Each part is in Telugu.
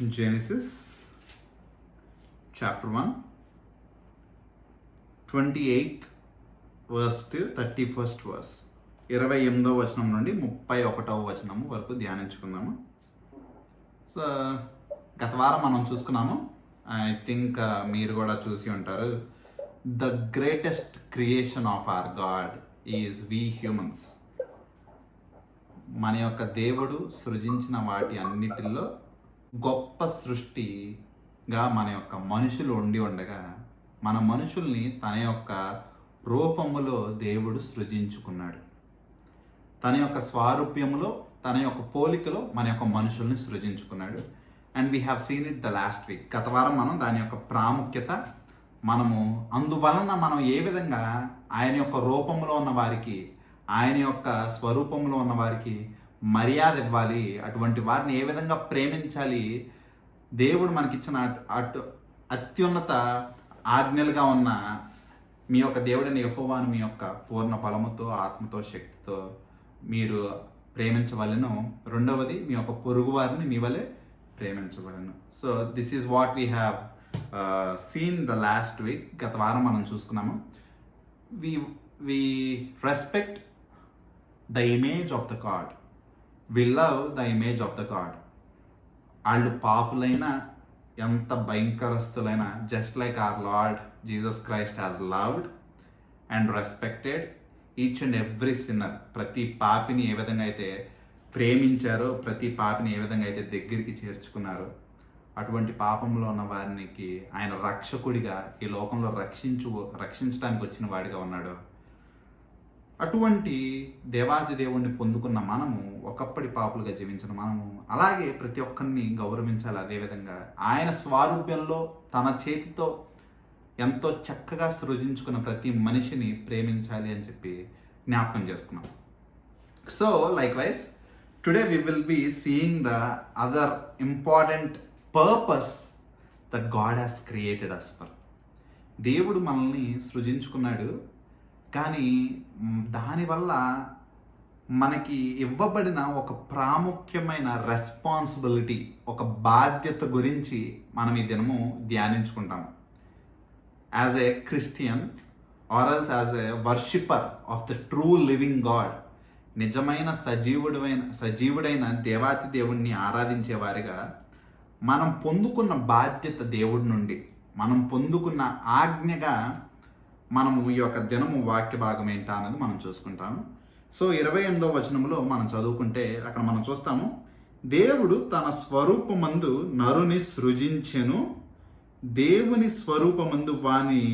Genesis chapter 1, 28th verse to 31st verse. 28వ వచనం నుండి 31వ వచనము వరకు ధ్యానించుకుందాము. సో గత వారం మనం చూసుకున్నాము. ఐ థింక్ మీరు కూడా చూసి ఉంటారు. The greatest creation of our God is we humans. మన యొక్క దేవుడు సృజించిన వాటి అన్నిటిలో గొప్ప సృష్టిగా మన యొక్క మనుషులు ఉండగా మన మనుషుల్ని తన యొక్క రూపములో దేవుడు సృజించుకున్నాడు. తన యొక్క స్వారూప్యములో తన యొక్క పోలికలో మన యొక్క మనుషుల్ని సృజించుకున్నాడు. And we have seen it the last week. గత వారం మనం దాని యొక్క ప్రాముఖ్యత, మనము అందువలన మనం ఏ విధంగా ఆయన యొక్క రూపంలో ఉన్న వారికి, ఆయన యొక్క స్వరూపంలో ఉన్న వారికి మర్యాద ఇవ్వాలి, అటువంటి వారిని ఏ విధంగా ప్రేమించాలి, దేవుడు మనకిచ్చిన అత్యున్నత ఆజ్ఞలుగా ఉన్న మీ యొక్క దేవుడిని యెహోవాను మీ యొక్క పూర్ణ బలముతో, ఆత్మతో, శక్తితో మీరు ప్రేమించవలెను. రెండవది, మీ యొక్క పొరుగు వారిని మీ వలె ప్రేమించవలెను. So this is what we have seen the last week. గత వారం మనం చూసుకున్నాము. we respect the image of the God. We love the image of the God. వాళ్ళు పాపులైనా, ఎంత భయంకరస్తులైనా, just like our lord Jesus Christ has loved and respected each and every sinner. ప్రతి పాపిని ఏ విధంగా అయితే ప్రేమించారో, ప్రతి పాపిని ఏ విధంగా అయితే దగ్గరికి చేర్చుకున్నారో, అటువంటి పాపంలో ఉన్న వారికి ఆయన రక్షకుడిగా ఈ లోకంలో రక్షించడానికి వచ్చిన వాడిగా ఉన్నాడు. అటువంటి దేవాది దేవుణ్ణి పొందుకున్న మనము, ఒకప్పటి పాపులుగా జీవించిన మనము అలాగే ప్రతి ఒక్కరిని గౌరవించాలి. అదేవిధంగా ఆయన స్వారూప్యంలో తన చేతితో ఎంతో చక్కగా సృజించుకున్న ప్రతి మనిషిని ప్రేమించాలి అని చెప్పి జ్ఞాపకం చేసుకున్నాం. So like wise today we will be seeing the other important purpose that God has created us for. దేవుడు మనల్ని సృజించుకున్నాడు, కానీ దానివల్ల మనకి ఇవ్వబడిన ఒక ప్రాముఖ్యమైన రెస్పాన్సిబిలిటీ, ఒక బాధ్యత గురించి మనం ఈ దినము ధ్యానించుకుంటాము. As a Christian or else as a worshipper of the true living God, నిజమైన సజీవుడైన దేవాతి దేవుణ్ణి ఆరాధించే వారిగా మనం పొందుకున్న బాధ్యత దేవుడి నుండి, మనం పొందుకున్న ఆజ్ఞగా మనము ఈ యొక్క దినము వాక్య భాగం ఏంటా అనేది మనం చూసుకుంటాము. సో 28వ వచనంలో మనం చదువుకుంటే అక్కడ మనం చూస్తాము, దేవుడు తన స్వరూపమందు నరుని సృజించెను, దేవుని స్వరూపమందు వారిని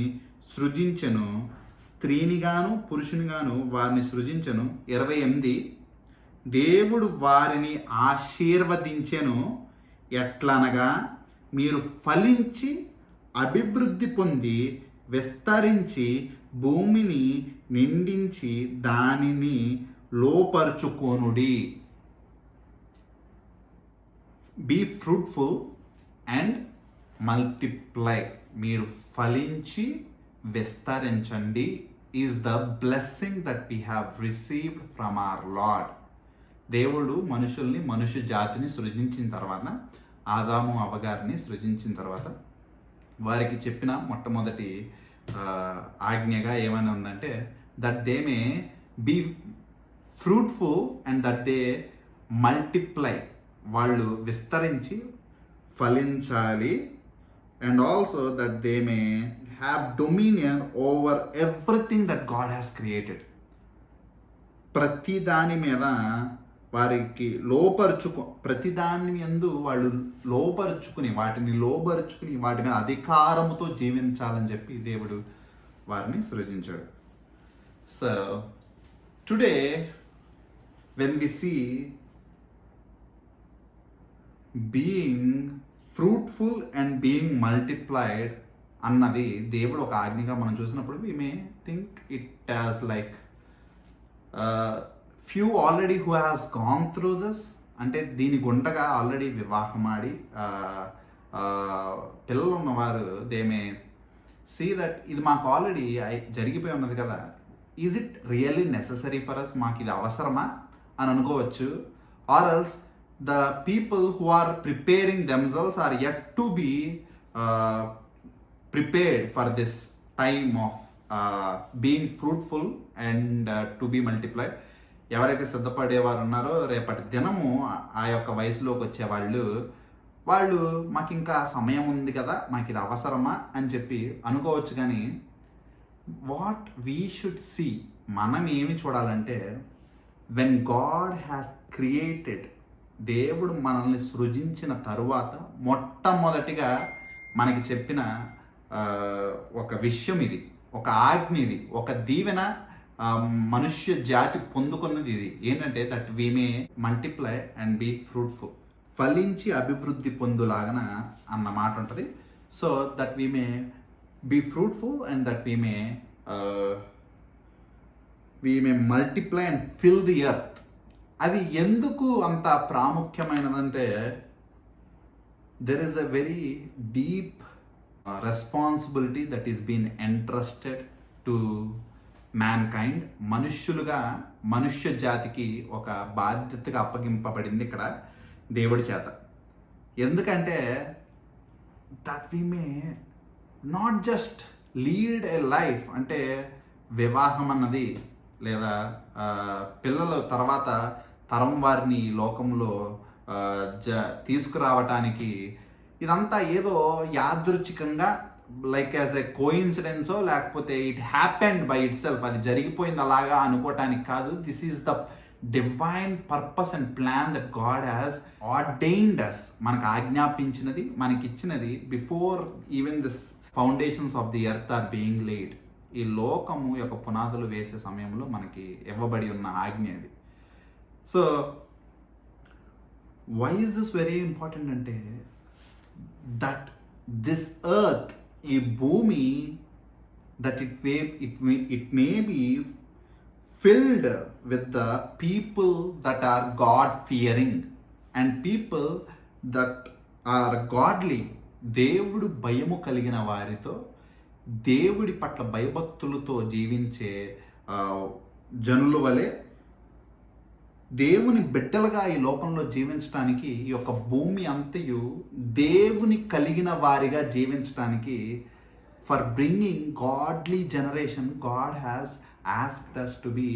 సృజించెను, స్త్రీనిగాను పురుషునిగాను వారిని సృజించెను. 28, దేవుడు వారిని ఆశీర్వదించెను, ఎట్లనగా మీరు ఫలించి అభివృద్ధి పొంది విస్తరించి భూమిని నిండించి దానిని లోపరుచుకొనుడి. Be fruitful and multiply. మీరు ఫలించి విస్తరించండి is the blessing that we have received from our lord. దేవుడు మనుషుల్ని, మనుష్య జాతిని సృజించిన తర్వాత, ఆదాము అవ్వగారిని సృజించిన తర్వాత వారికి చెప్పిన మొట్టమొదటి ఆజ్ఞగా ఏమైనా ఉందంటే, that they may be fruitful and that they multiply. వాళ్ళు విస్తరించి ఫలించాలి. And also that they may have dominion over everything that God has created. ప్రతి దాని మీద వారికి ప్రతి దాని యందు వాళ్ళు వాటిని లోపరుచుకుని వాటి మీద అధికారముతో జీవించాలని చెప్పి దేవుడు వారిని సృజించాడు. So today when we see being fruitful and being multiplied అన్నది దేవుడు ఒక ఆజ్ఞగా మనం చూసినప్పుడు we may think it as like few already who has gone through this, అంటే దీని గుండగా ఆల్రెడీ వివాహమాడి పిల్లలు ఉన్నవారు దే మే సీ దట్ ఇది మాకు ఆల్రెడీ జరిగిపోయి ఉన్నది కదా, is it really necessary for us, మాకు ఇది అవసరమా అని అనుకోవచ్చు. Or else the people who are preparing themselves are yet to be uh, prepared for this time of being fruitful and to be multiplied. ఎవరైతే సిద్ధపడేవారు ఉన్నారో రేపటి దినము ఆ యొక్క వయసులోకి వచ్చేవాళ్ళు వాళ్ళు మాకు ఇంకా సమయం ఉంది కదా, మాకు ఇది అవసరమా అని చెప్పి అనుకోవచ్చు. కానీ వాట్ వీ షుడ్ సీ, మనం ఏమి చూడాలంటే, వెన్ గాడ్ హ్యాస్ క్రియేటెడ్, దేవుడు మనల్ని సృజించిన తరువాత మొట్టమొదటిగా మనకి చెప్పిన ఒక విషయం ఇది, ఒక ఆజ్ఞ ఇది, ఒక దీవెన మనుష్య జాతి పొందుకున్నది ఇది ఏంటంటే, that we may multiply and be fruitful, ఫలించి అభివృద్ధి పొందులాగన అన్న మాట ఉంటుంది. So that we may be fruitful and that we may multiply and fill the earth. అది ఎందుకు అంత ప్రాముఖ్యమైనదంటే, there is a very deep responsibility that is been entrusted to mankind. మనుష్యులుగా మనుష్య జాతికి ఒక బాధ్యతగా అప్పగింపబడింది ఇక్కడ దేవుడి చేత. ఎందుకంటే that we may not just lead a life, అంటే వివాహం అన్నది లేదా పిల్లల తర్వాత తరం వారిని లోకంలో తీసుకురావటానికి ఇదంతా ఏదో యాదృచ్ఛికంగా లైక్ యాజ్ ఎ కోఇన్సిడెన్సో లేకపోతే it happened by itself, అది జరిగిపోయింది అలాగా అనుకోవటానికి కాదు. This is the divine purpose and plan that God has ordained us, మనకు ఆజ్ఞాపించినది, మనకిచ్చినది before even this foundations of the earth are being laid. ఈ లోకము యొక్క పునాదులు వేసే సమయంలో మనకి ఇవ్వబడి ఉన్న ఆజ్ఞ అది. So why is this very important అంటే, దట్ దిస్ ఎర్త్, ఈ భూమి, that it may be filled with the people that are God fearing and people that are godly. దేవుడు భయము కలిగిన వారితో, దేవుడి పట్ల భయభక్తులతో జీవించే జనుల వలె దేవుని బిడ్డలుగా ఈ లోకంలో జీవించడానికి, ఈ యొక్క భూమి అంతయు దేవుని కలిగిన వారిగా జీవించడానికి, for bringing godly generation, God has asked us to be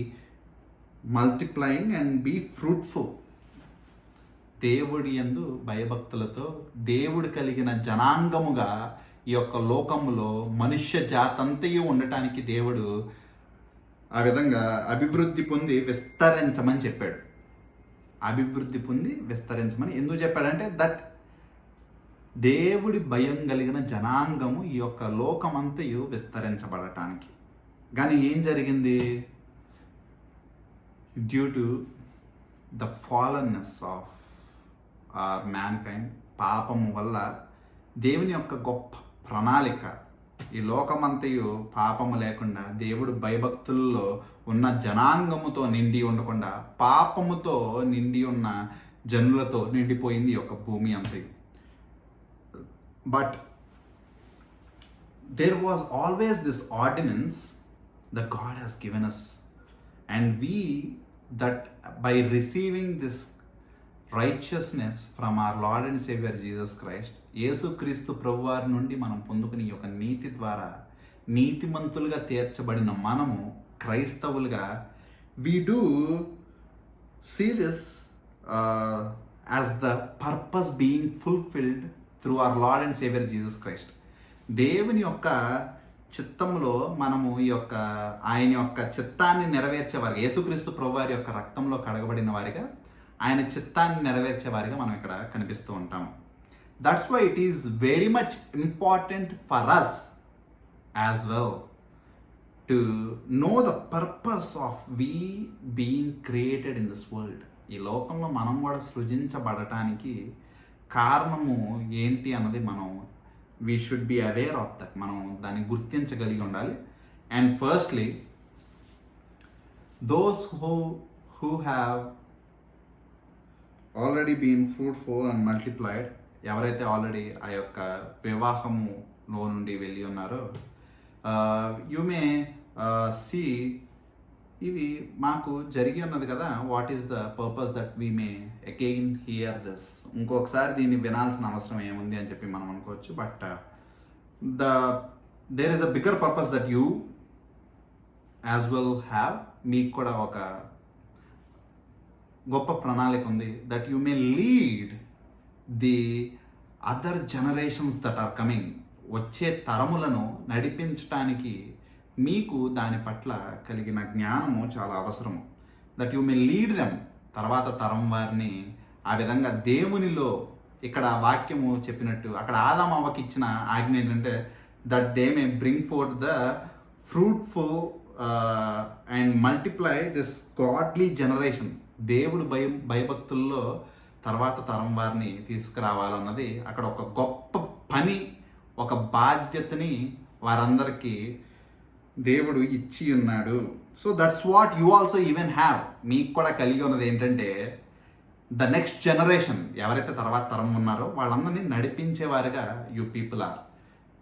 multiplying and be fruitful. దేవుడి యందు భయభక్తులతో దేవుడు కలిగిన జనాంగముగా ఈ యొక్క లోకములో మనుష్య జాతంతయు ఉండటానికి దేవుడు ఆ విధంగా అభివృద్ధి పొంది విస్తరించమని చెప్పాడు. అభివృద్ధి పొంది విస్తరించమని ఎందుకు చెప్పాడంటే, దట్ దేవుడి భయం కలిగిన జనాంగము ఈ యొక్క లోకమంతయు విస్తరించబడటానికి. కానీ ఏం జరిగింది? Due to the fallenness of mankind, పాపము వల్ల దేవుని యొక్క గొప్ప ప్రణాళిక, ఈ లోకమంతయు పాపము లేకుండా దేవుడు భయభక్తుల్లో ఉన్న జనాంగముతో నిండి ఉండకుండా పాపముతో నిండి ఉన్న జనులతో నిండిపోయింది ఈ యొక్క భూమి అంతయు. But there was always this ordinance that God has given us, and we, that by receiving this righteousness from our Lord and Savior Jesus Christ, యేసుక్రీస్తు ప్రభువారి నుండి మనం పొందుకుని ఈ యొక్క నీతి ద్వారా నీతిమంతులుగా తీర్చబడిన మనము క్రైస్తవులుగా, we do see this as the purpose being fulfilled through our Lord and Savior Jesus Christ. దేవుని యొక్క చిత్తంలో మనము ఈ యొక్క ఆయన యొక్క చిత్తాన్ని నెరవేర్చే వారిగా, యేసుక్రీస్తు ప్రభువారి యొక్క రక్తంలో కడగబడిన వారిగా, ఆయన చిత్తాన్ని నెరవేర్చే వారిగా మనం ఇక్కడ కనిపిస్తూ ఉంటాము. That's why it is very much important for us as well to know the purpose of we being created in this world. ఈ లోకంలో మనం కూడా సృజించబడటానికి కారణము ఏంటి అన్నది మనం we should be aware of that, మనం దాన్ని గుర్తించగలిగి ఉండాలి. And firstly, those who have already been fruitful and multiplied, ఎవరైతే ఆల్రెడీ ఆ యొక్క వివాహములో నుండి వెళ్ళి ఉన్నారో, you may see ఇది మాకు జరిగి ఉన్నది కదా, what is the purpose that we may again hear this. ఇంకొకసారి దీన్ని వినాల్సిన అవసరం ఏముంది అని చెప్పి మనం అనుకోవచ్చు. But the there is a bigger purpose that you as well have. మీకు కూడా ఒక గొప్ప ప్రణాళిక ఉంది. That you may lead the other generations that are coming. వచ్చే తరములను నడిపించటానికి మీకు దాని పట్ల కలిగిన జ్ఞానము చాలా అవసరము. That you may lead them, తర్వాత తరం వారిని ఆ విధంగా దేవునిలో. ఇక్కడ వాక్యము చెప్పినట్టు అక్కడ ఆదాము అవ్వకి ఇచ్చిన ఆజ్ఞ ఏంటంటే that they may bring fourth the fruitful and multiply this godly generation. దేవుడు భయభక్తుల్లో తర్వాత తరం వారిని తీసుకురావాలన్నది అక్కడ ఒక గొప్ప పని, ఒక బాధ్యతని వారందరికీ దేవుడు ఇచ్చి ఉన్నాడు. So that's what you also even have. మీకు కూడా కలిగి ఉన్నది ఏంటంటే ద నెక్స్ట్ జనరేషన్, ఎవరైతే తర్వాత తరం ఉన్నారో వాళ్ళందరినీ నడిపించేవారుగా యు పీపుల్ ఆర్.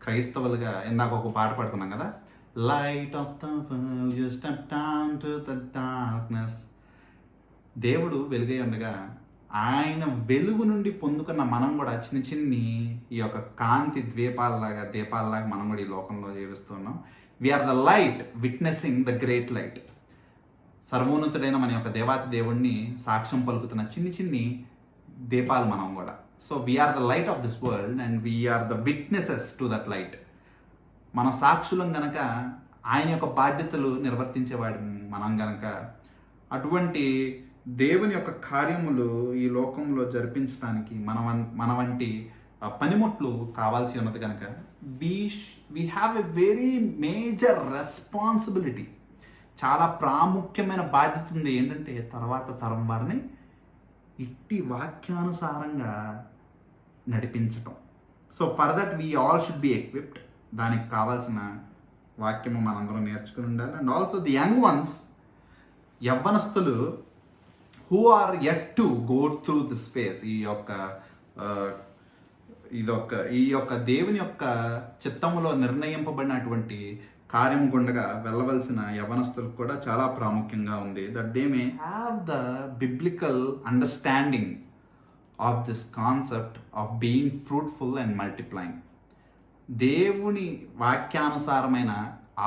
క్రైస్తవులుగా ఇందాక ఒక పాట పాడుకున్నాం కదా, light of the world you step down to the darkness. దేవుడు వెలుగై ఉండగా ఆయన వెలుగు నుండి పొందుకున్న మనం కూడా చిన్న చిన్ని ఈ యొక్క కాంతి దీపాలలాగా మనం కూడా ఈ లోకంలో జీవిస్తున్నాం. We are the light witnessing the great light. సర్వోన్నతుడైన మన యొక్క దేవాతి దేవుణ్ణి సాక్ష్యం పలుకుతున్న చిన్ని దీపాలు మనం కూడా. So we're the light of this world and we're the witnesses to that light. మన సాక్షులం గనక ఆయన యొక్క బాధ్యతలు నిర్వర్తించేవాడు మనం గనక అటువంటి దేవుని యొక్క కార్యములు ఈ లోకంలో జరిపించడానికి మన వంటి పనిముట్లు కావాల్సి ఉన్నది కనుక we have a very major responsibility. చాలా ప్రాముఖ్యమైన బాధ్యత ఉంది. ఏంటంటే తర్వాత తరం వారిని ఇట్టి వాక్యానుసారంగా నడిపించటం. So for that we all should be equipped. దానికి కావాల్సిన వాక్యము మనందరం నేర్చుకుని ఉండాలి. And also the young ones, యవ్వనస్తులు who are yet to go through this phase, ఈ యొక్క దేవుని యొక్క చిత్తములో నిర్ణయింపబడినటువంటి కార్యము గుండగా వెళ్ళవలసిన యవనస్తులకు కూడా చాలా ప్రాముఖ్యంగా ఉంది. That they may have the biblical understanding of this concept of being fruitful and multiplying. దేవుని వాక్యానుసారమైన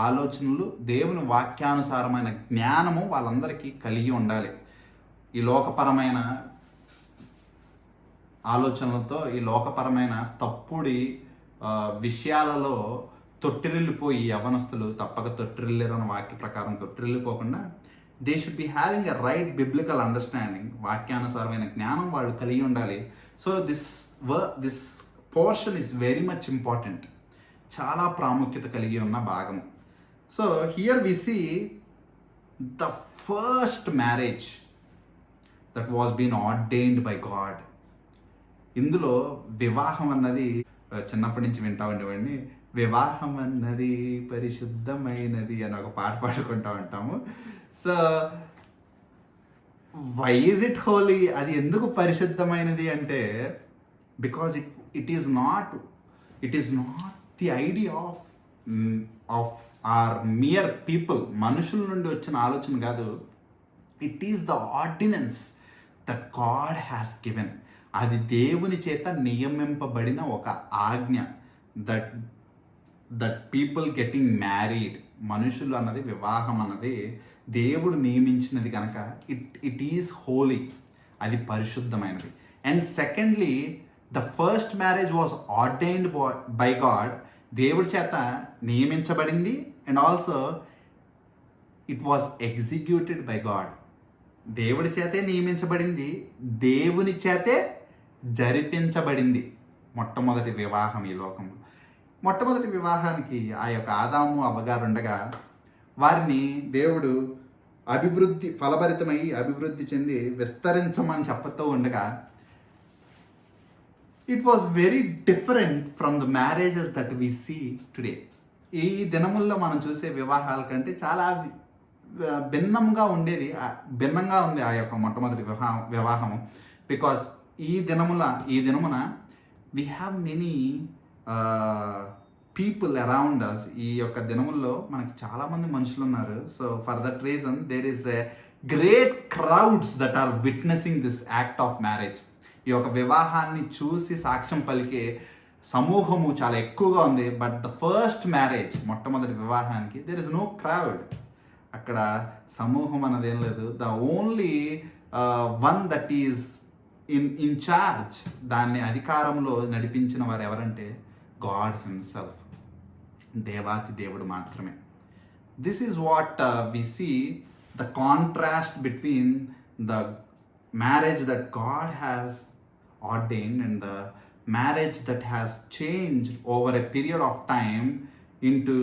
ఆలోచనలు, దేవుని వాక్యానుసారమైన జ్ఞానము వాళ్ళందరికీ కలిగి ఉండాలి. ఈ లోకపరమైన ఆలోచనలతో, ఈ లోకపరమైన తప్పుడి విషయాలలో తొట్టిరిల్లిపోయి యవనస్తులు తప్పక తొట్టిరిల్లేరన్న వాక్య ప్రకారం తొట్టిరిల్లిపోకుండా they should be having a right biblical understanding. వాక్యానుసారమైన జ్ఞానం వాళ్ళు కలిగి ఉండాలి. So this portion is very much important. చాలా ప్రాముఖ్యత కలిగి ఉన్న భాగము. So here we see the first marriage that was been ordained by God. ఇందులో వివాహం అన్నది చిన్నప్పటి నుంచి వింటా ఉండేవాడిని. వివాహం అన్నది పరిశుద్ధమైనది అని ఒక పాట పాడుకుంటూ ఉంటాము. So why is it holy? అది ఎందుకు పరిశుద్ధమైనది అంటే because it is not the idea of or mere people. మనుషుల నుండి వచ్చిన ఆలోచన కాదు. It is the ordinance that God has given. అది దేవుని చేత నియమింపబడిన ఒక ఆజ్ఞ. దట్ పీపుల్ గెటింగ్ మ్యారీడ్, మనుషులు అన్నది, వివాహం అన్నది దేవుడు నియమించినది కనుక ఇట్ ఈస్ హోలీ, అది పరిశుద్ధమైనది. And secondly, the first marriage was ordained by God, దేవుడి చేత నియమించబడింది. And also it was executed by God. దేవుడి చేతే నియమించబడింది, దేవుని చేతే జరిపించబడింది. మొట్టమొదటి వివాహం ఈ లోకంలో. మొట్టమొదటి వివాహానికి ఆ యొక్క ఆదాము అవ్వగారు ఉండగా వారిని దేవుడు ఫలభరితమై అభివృద్ధి చెంది విస్తరించమని చెప్పతో ఉండగా it was very different from the marriages that we see today. ఈ దినముల్లో మనం చూసే వివాహాల కంటే చాలా భిన్నంగా ఉంది ఆ యొక్క మొట్టమొదటి వివాహము. బికాస్ ఈ దినమున we have many people around us. ఈ యొక్క దినముల్లో మనకి చాలామంది మనుషులు ఉన్నారు. So for that reason there is a great crowds that are witnessing this act of marriage. ఈ యొక్క వివాహాన్ని చూసి సాక్ష్యం పలికే సమూహము చాలా ఎక్కువగా ఉంది. బట్ ద ఫస్ట్ మ్యారేజ్, మొట్టమొదటి వివాహానికి దేర్ ఇస్ నో క్రౌడ్. అక్కడ సమూహం అన్నది ఏం లేదు. The only one that is in charge, దాన్ని అధికారంలో నడిపించిన వారు ఎవరంటే గాడ్ హిమ్సెల్ఫ్, దేవాతి దేవుడు మాత్రమే. This is what we see the contrast between the marriage that God has ordained and the marriage that has changed over a period of time into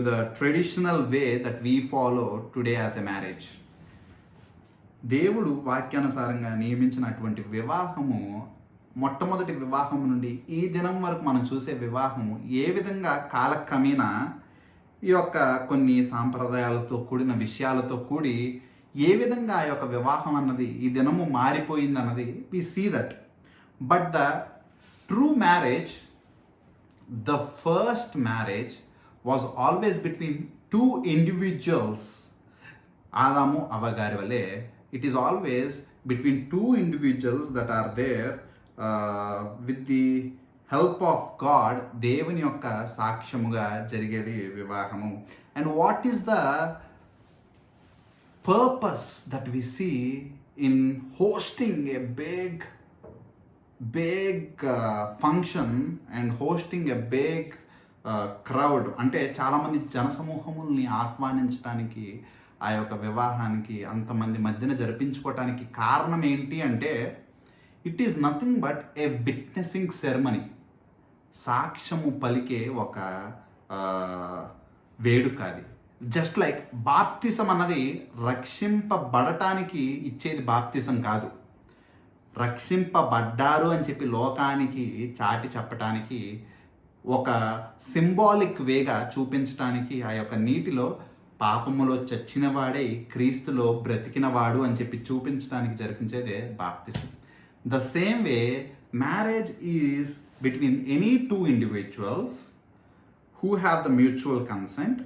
the traditional way that we follow today as a marriage. దేవుడు వాక్యానుసారంగా నియమించినటువంటి వివాహము, మొట్టమొదటి వివాహం నుండి ఈ దినం వరకు మనం చూసే వివాహము ఏ విధంగా కాలక్రమేణా ఈ యొక్క కొన్ని సాంప్రదాయాలతో కూడిన విషయాలతో కూడి ఏ విధంగా ఆ యొక్క వివాహం అన్నది ఈ దినము మారిపోయింది అన్నది we see that. But the true marriage, the first marriage was always between two individuals. ఆదాము అవ్వ గారి వల్లే it is always between two individuals that are there with the help of God. దేవుని యొక్క సాక్ష్యముగా జరిగేది వివాహము. And what is the purpose that we see in hosting a big function and hosting a big crowd? అంటే చాలామంది జనసమూహముల్ని ఆహ్వానించడానికి ఆ యొక్క వివాహానికి అంతమంది మధ్యన జరిపించుకోవటానికి కారణం ఏంటి అంటే it is nothing but A witnessing ceremony. సాక్ష్యము పలికే ఒక వేడుక అది. జస్ట్ లైక్ బాప్తిసం అన్నది రక్షింపబడటానికి ఇచ్చేది బాప్తిసం కాదు, రక్షింపబడ్డారు అని చెప్పి లోకానికి చాటి చెప్పటానికి ఒక సింబాలిక్ వేగా చూపించటానికి ఆ యొక్క నీటిలో పాపములో చచ్చినవాడై క్రీస్తులో బ్రతికినవాడు అని చెప్పి చూపించడానికి జరిపించేదే బాప్తిసం. The same way marriage is between any two individuals who have the mutual consent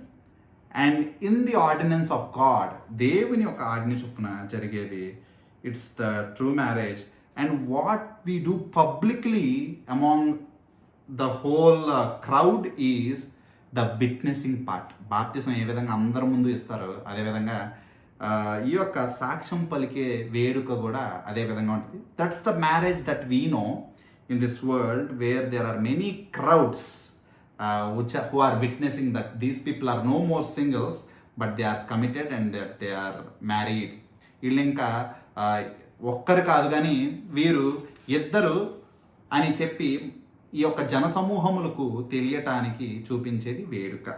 and in the ordinance of God, దేవుని యొక్క ఆజ్ఞ చొప్పున జరిగేది. It's the true marriage. And what we do publicly among the whole crowd is the witnessing part. బాప్తిసం ఏ విధంగా అందరి ముందు ఇస్తారో అదేవిధంగా ఈ యొక్క సాక్ష్యం పలికే వేడుక కూడా అదే విధంగా ఉంటుంది. That's the marriage that we know in this world where there are many crowds who are witnessing that these people are no more singles but they are committed and that they are married. వీళ్ళు ఇంకా ఒక్కరు కాదు కానీ వీరు ఇద్దరు అని చెప్పి ఈ యొక్క జనసమూహములకు తెలియటానికి చూపించేది వేడుక.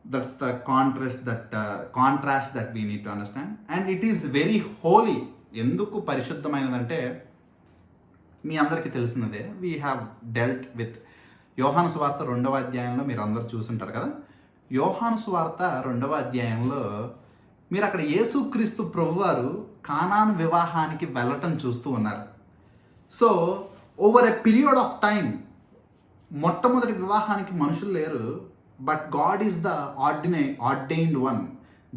That's the contrast that we need to understand. And it is very holy. ఎందుకు పరిశుద్ధమైనదంటే మీ అందరికీ తెలిసినదే. వీ హ్యావ్ డెల్ట్ విత్ యోహాను సువార్త 2వ అధ్యాయంలో మీరు అందరూ చూసుంటారు కదా. యోహాను సువార్త 2వ అధ్యాయంలో మీరు అక్కడ యేసుక్రీస్తు ప్రభువారు కానాను వివాహానికి వెళ్ళటం చూస్తూ ఉన్నారు. So over a period of time, మొట్టమొదటి వివాహానికి మనుషులు లేరు, but God is the ordained one.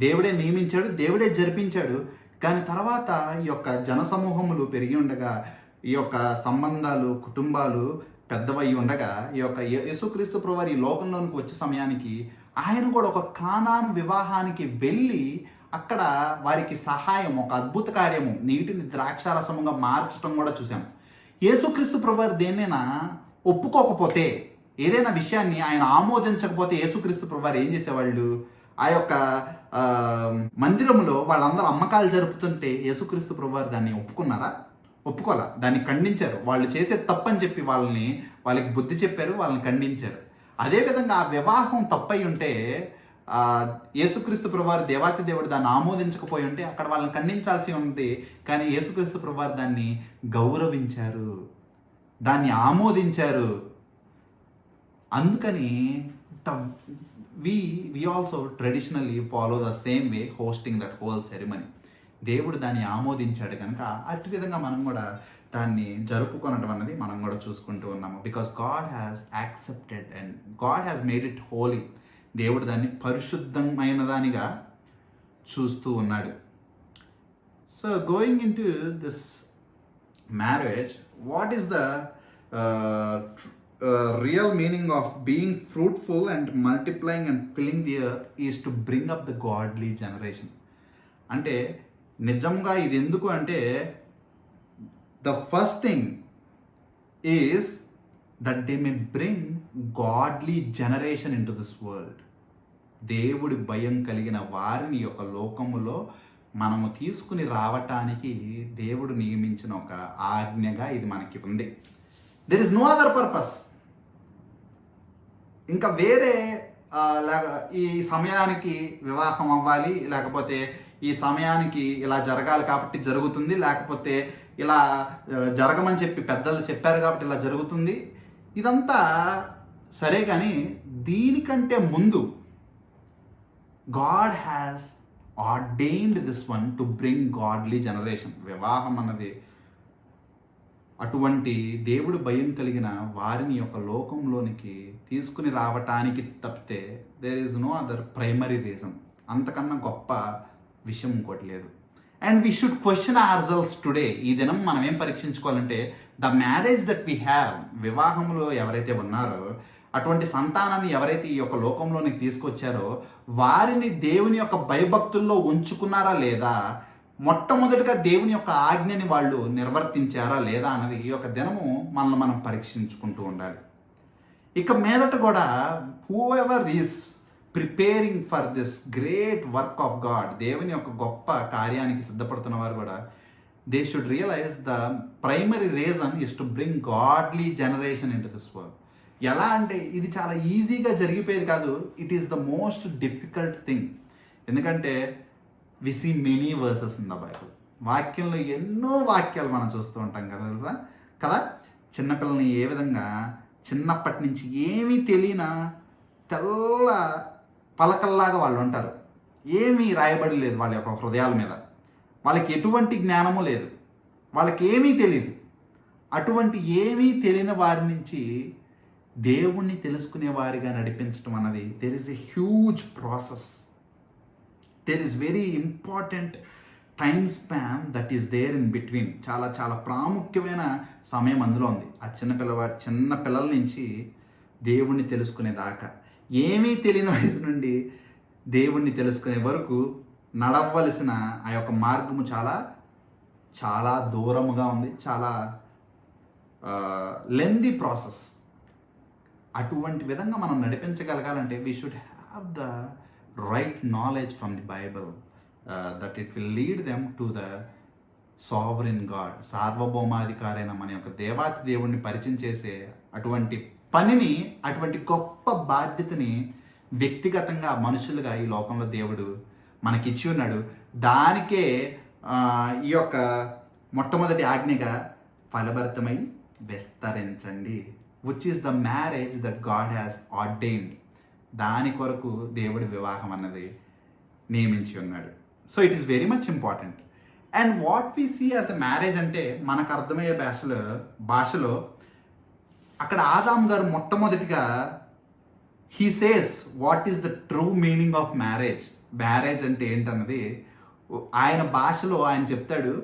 దేవుడే నియమించాడు, దేవుడే జరిపించాడు. కానీ తర్వాత ఈ యొక్క జనసమూహములు పెరిగి ఉండగా, ఈ యొక్క సంబంధాలు, కుటుంబాలు పెద్దవయ్యి ఉండగా, ఈ యొక్క యేసుక్రీస్తు ప్రభువారు ఈ లోకంలోనికి వచ్చే సమయానికి ఆయన కూడా ఒక కానాను వివాహానికి వెళ్ళి అక్కడ వారికి సహాయం, ఒక అద్భుత కార్యము, నీటిని ద్రాక్షారసముగా మార్చడం కూడా చూసాం. యేసుక్రీస్తు ప్రభువారు దేన్నైనా ఒప్పుకోకపోతే, ఏదైనా విషయాన్ని ఆయన ఆమోదించకపోతే యేసుక్రీస్తు ప్రభువారు ఏం చేసేవాళ్ళు? ఆ యొక్క మందిరంలో వాళ్ళందరూ అమ్మకాలు జరుపుతుంటే యేసుక్రీస్తు ప్రభువారు దాన్ని ఒప్పుకున్నారా? ఒప్పుకోలే. దాన్ని ఖండించారు. వాళ్ళు చేసే తప్పని చెప్పి వాళ్ళకి బుద్ధి చెప్పారు, వాళ్ళని ఖండించారు. అదేవిధంగా ఆ వివాహం తప్పై ఉంటే, యేసుక్రీస్తు ప్రభువారు దేవాతి దేవుడు దాన్ని ఆమోదించకపోయి ఉంటే అక్కడ వాళ్ళని ఖండించాల్సి ఉంది. కానీ యేసుక్రీస్తు ప్రభువారు దాన్ని గౌరవించారు, దాన్ని ఆమోదించారు. అందుకని we also traditionally follow the same way hosting that whole ceremony. దేవుడు దాన్ని ఆమోదించాడు కనుక అటు విధంగా మనం కూడా దాన్ని జరుపుకొనడం అన్నది మనం కూడా చూసుకుంటూ ఉన్నాము. Because God has accepted and God has made it Holi. దేవుడు దాన్ని పరిశుద్ధమైన దానిగా చూస్తూ ఉన్నాడు. So going in to this marriage, what is the real meaning of being fruitful and multiplying and filling the earth is to bring up the godly generation. అంటే నిజంగా ఇది ఎందుకు అంటే, the first thing is that they may bring godly generation into this world. దేవుడి భయం కలిగిన వారిని యొక్క లోకములో మనము తీసుకుని రావటానికి దేవుడు నియమించిన ఒక ఆజ్ఞగా ఇది మనకి ఉంది. There is no other purpose. ఇంకా వేరే ఈ సమయానికి వివాహం అవ్వాలి, లేకపోతే ఈ సమయానికి ఇలా జరగాలి కాబట్టి జరుగుతుంది, లేకపోతే ఇలా జరగమని చెప్పి పెద్దలు చెప్పారు కాబట్టి ఇలా జరుగుతుంది, ఇదంతా సరే. కానీ దీనికంటే ముందు God has ordained this one to bring godly generation. వివాహం అన్నది అటువంటి దేవుడు భయం కలిగిన వారిని యొక్క లోకంలోనికి తీసుకుని రావటానికి తప్పితే there is no other primary reason. అంతకన్నా గొప్ప విషయం ఇంకోటి లేదు. And we should question ourselves today. ఈ దినం మనం ఏం పరీక్షించుకోవాలంటే, the marriage that we have, వివాహంలో ఎవరైతే ఉన్నారో అటువంటి సంతానాన్ని ఎవరైతే ఈ యొక్క లోకంలోనికి తీసుకొచ్చారో వారిని దేవుని యొక్క భయభక్తుల్లో ఉంచుకున్నారా లేదా, మొట్టమొదటిగా దేవుని యొక్క ఆజ్ఞని వాళ్ళు నిర్వర్తించారా లేదా అన్నది ఈ యొక్క దినము మనల్ని మనం పరీక్షించుకుంటూ ఉండాలి. ఇక మీదట కూడా whoever is preparing for this great work of God, దేవుని యొక్క గొప్ప కార్యానికి సిద్ధపడుతున్న వారు కూడా they should realize the primary reason is to bring godly generation into this world. ఎలా అంటే ఇది చాలా ఈజీగా జరిగిపోయేది కాదు, it is the most difficult thing. ఎందుకంటే we see many verses in the Bible. వాక్యంలో ఎన్నో వాక్యాలు మనం చూస్తూ ఉంటాం కదా. చిన్నపిల్లల్ని ఏ విధంగా చిన్నప్పటి నుంచి ఏమీ తెలియన తెల్ల పలకల్లాగా వాళ్ళు ఉంటారు. ఏమీ రాయబడి లేదు వాళ్ళ యొక్క హృదయాల మీద, వాళ్ళకి ఎటువంటి జ్ఞానము లేదు, వాళ్ళకి ఏమీ తెలియదు. అటువంటి ఏమీ తెలియని వారి నుంచి దేవుణ్ణి తెలుసుకునే వారిగా నడిపించడం అన్నది there is a huge process. There is very important time span that is there in between. చాలా చాలా ప్రాముఖ్యమైన సమయం అందులో ఉంది. ఆ చిన్న పిల్లల నుంచి దేవుణ్ణి తెలుసుకునే దాకా, ఏమీ తెలియని వయసు నుండి దేవుణ్ణి తెలుసుకునే వరకు నడవలసిన ఆ యొక్క మార్గము చాలా చాలా దూరముగా ఉంది, చాలా లెందీ ప్రాసెస్. అటువంటి విధంగా మనం నడిపించగలగాలంటే we should have the right knowledge from the Bible that it will lead them to the sovereign God. సార్వభౌమాధికారైన మన యొక్క దేవాతి దేవుణ్ణి పరిచయం చేసే అటువంటి పనిని, అటువంటి గొప్ప బాధ్యతని వ్యక్తిగతంగా మనుషులుగా ఈ లోకంలో దేవుడు మనకిచ్చి ఉన్నాడు. దానికే ఈ యొక్క మొట్టమొదటి ఆజ్ఞగా ఫలభరితమై విస్తరించండి, which is the marriage that God has ordained. దాని కొరకు దేవుడి వివాహం అన్నది నియమించి ఉన్నాడు. So it is very much important. And what we see as a marriage అంటే మనకు అర్థమయ్యే భాషలో అక్కడ ఆదాం గారు మొట్టమొదటిగా he says what is the true meaning of marriage. Marriage అంటే ఏంటన్నది ఆయన భాషలో ఆయన చెప్తాడు.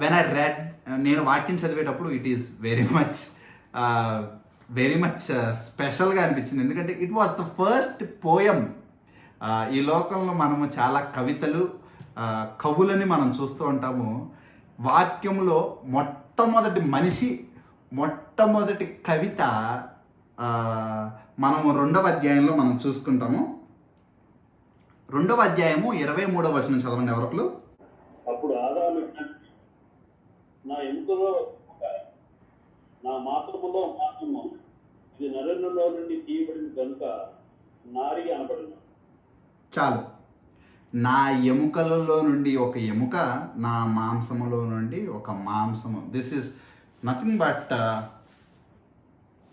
వెన్ ఐ రెడ్, నేను వాక్యం చదివేటప్పుడు ఇట్ ఈస్ వెరీ మచ్ స్పెషల్గా అనిపించింది. ఎందుకంటే it was the first poem. ఈ లోకంలో మనము చాలా కవితలు, కవులని మనం చూస్తూ ఉంటాము. వాక్యంలో మొట్టమొదటి మనిషి, మొట్టమొదటి కవిత మనము 2వ అధ్యాయంలో మనం చూసుకుంటాము. 2వ అధ్యాయము 23వ వచనం చదవండి ఎవరికి. అప్పుడు ఆదాము నా ఎముకలో నా మాంసములో మాంసము ఇది నరునిలో నుండి తీయబడిన కనుక నారి అనబడిన. చాలు. నా ఎముకలలో నుండి ఒక ఎముక, నా మాంసములో నుండి ఒక మాంసము. This is nothing but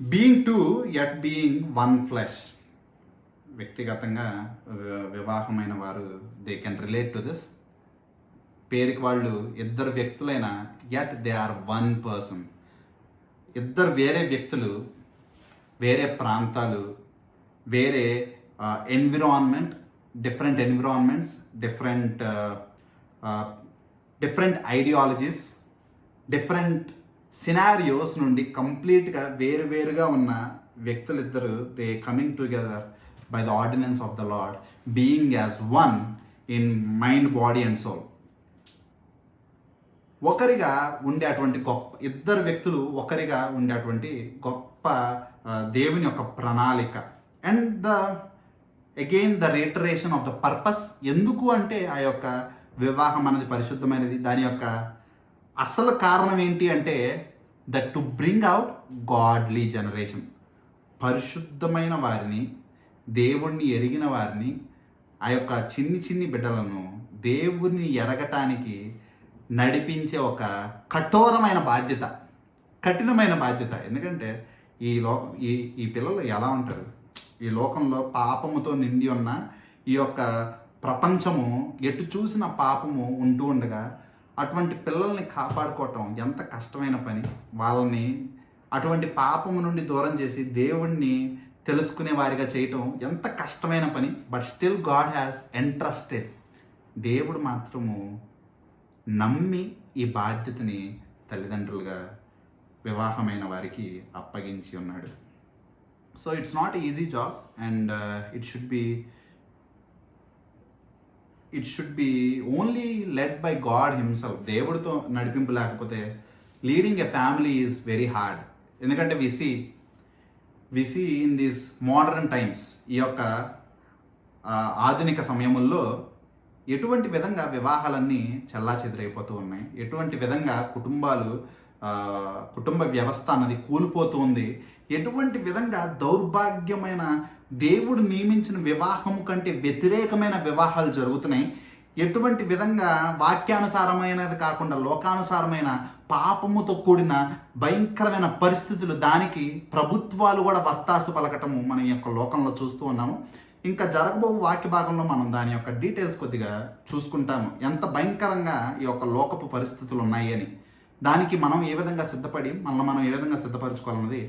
being two yet being one flesh. వ్యక్తిగతంగా వివాహమైన వారు they can relate to this. పేరుకి వాళ్ళు ఇద్దరు వ్యక్తులైన yet they are one person. ఇద్దరు వేరే వ్యక్తులు, వేరే ప్రాంతాలు, వేరే environment, different environments, different ideologies, different scenarios నుండి కంప్లీట్గా వేరువేరుగా ఉన్న వ్యక్తులిద్దరు they coming together by the ordinance of the lord, being as one in mind, body and soul. ఒకరిగా ఉండేటువంటి ఇద్దరు వ్యక్తులు ఒకరిగా ఉండేటువంటి గొప్ప దేవుని యొక్క ప్రణాళిక. And the reiteration of the purpose. ఎందుకు అంటే ఆ యొక్క వివాహం అనేది పరిశుద్ధమైనది. దాని యొక్క అసలు కారణం ఏంటి అంటే that to bring out godly generation. పరిశుద్ధమైన వారిని, దేవుణ్ణి ఎరిగిన వారిని, ఆ యొక్క చిన్ని బిడ్డలను దేవుణ్ణి ఎరగటానికి నడిపించే ఒక కఠోరమైన బాధ్యత, కఠినమైన బాధ్యత. ఎందుకంటే ఈ పిల్లలు ఎలా ఉంటారు, ఈ లోకంలో పాపముతో నిండి ఉన్న ఈ యొక్క ప్రపంచము ఎటు చూసిన పాపము ఉంటూ ఉండగా అటువంటి పిల్లల్ని కాపాడుకోవటం ఎంత కష్టమైన పని. వాళ్ళని అటువంటి పాపము నుండి దూరం చేసి దేవుణ్ణి తెలుసుకునే వారిగా చేయటం ఎంత కష్టమైన పని. But still God has entrusted. దేవుడు మాత్రము నమ్మి ఈ బాధ్యతని తల్లిదండ్రులుగా వివాహమైన వారికి అప్పగించి ఉన్నాడు. So it's not easy job and it should be only led by God himself. దేవుడితో నడిపింపు లేకపోతే leading a family is very hard. ఎందుకంటే we see in these modern times, ఈ యొక్క ఆధునిక సమయముల్లో ఎటువంటి విధంగా వివాహాలన్నీ చెల్లాచెదురైపోతూ ఉన్నాయి, ఎటువంటి విధంగా కుటుంబ వ్యవస్థ అన్నది కూలిపోతూ ఉంది, ఎటువంటి విధంగా దౌర్భాగ్యమైన దేవుడు నియమించిన వివాహము కంటే వ్యతిరేకమైన వివాహాలు జరుగుతున్నాయి, ఎటువంటి విధంగా వాక్యానుసారమైనది కాకుండా లోకానుసారమైన పాపముతో కూడిన భయంకరమైన పరిస్థితులు, దానికి ప్రభుత్వాలు కూడా వత్తాసు పలకటము మన యొక్క లోకంలో చూస్తూ ఉన్నాము. ఇంకా జరగబో వాక్య భాగంలో మనం దాని యొక్క డీటెయిల్స్ కొద్దిగా చూసుకుంటాము, ఎంత భయంకరంగా ఈ యొక్క లోకపు పరిస్థితులు ఉన్నాయి అని. దానికి మనం ఏ విధంగా సిద్ధపడి మనం ఏ విధంగా సిద్ధపరచుకోవాలన్నది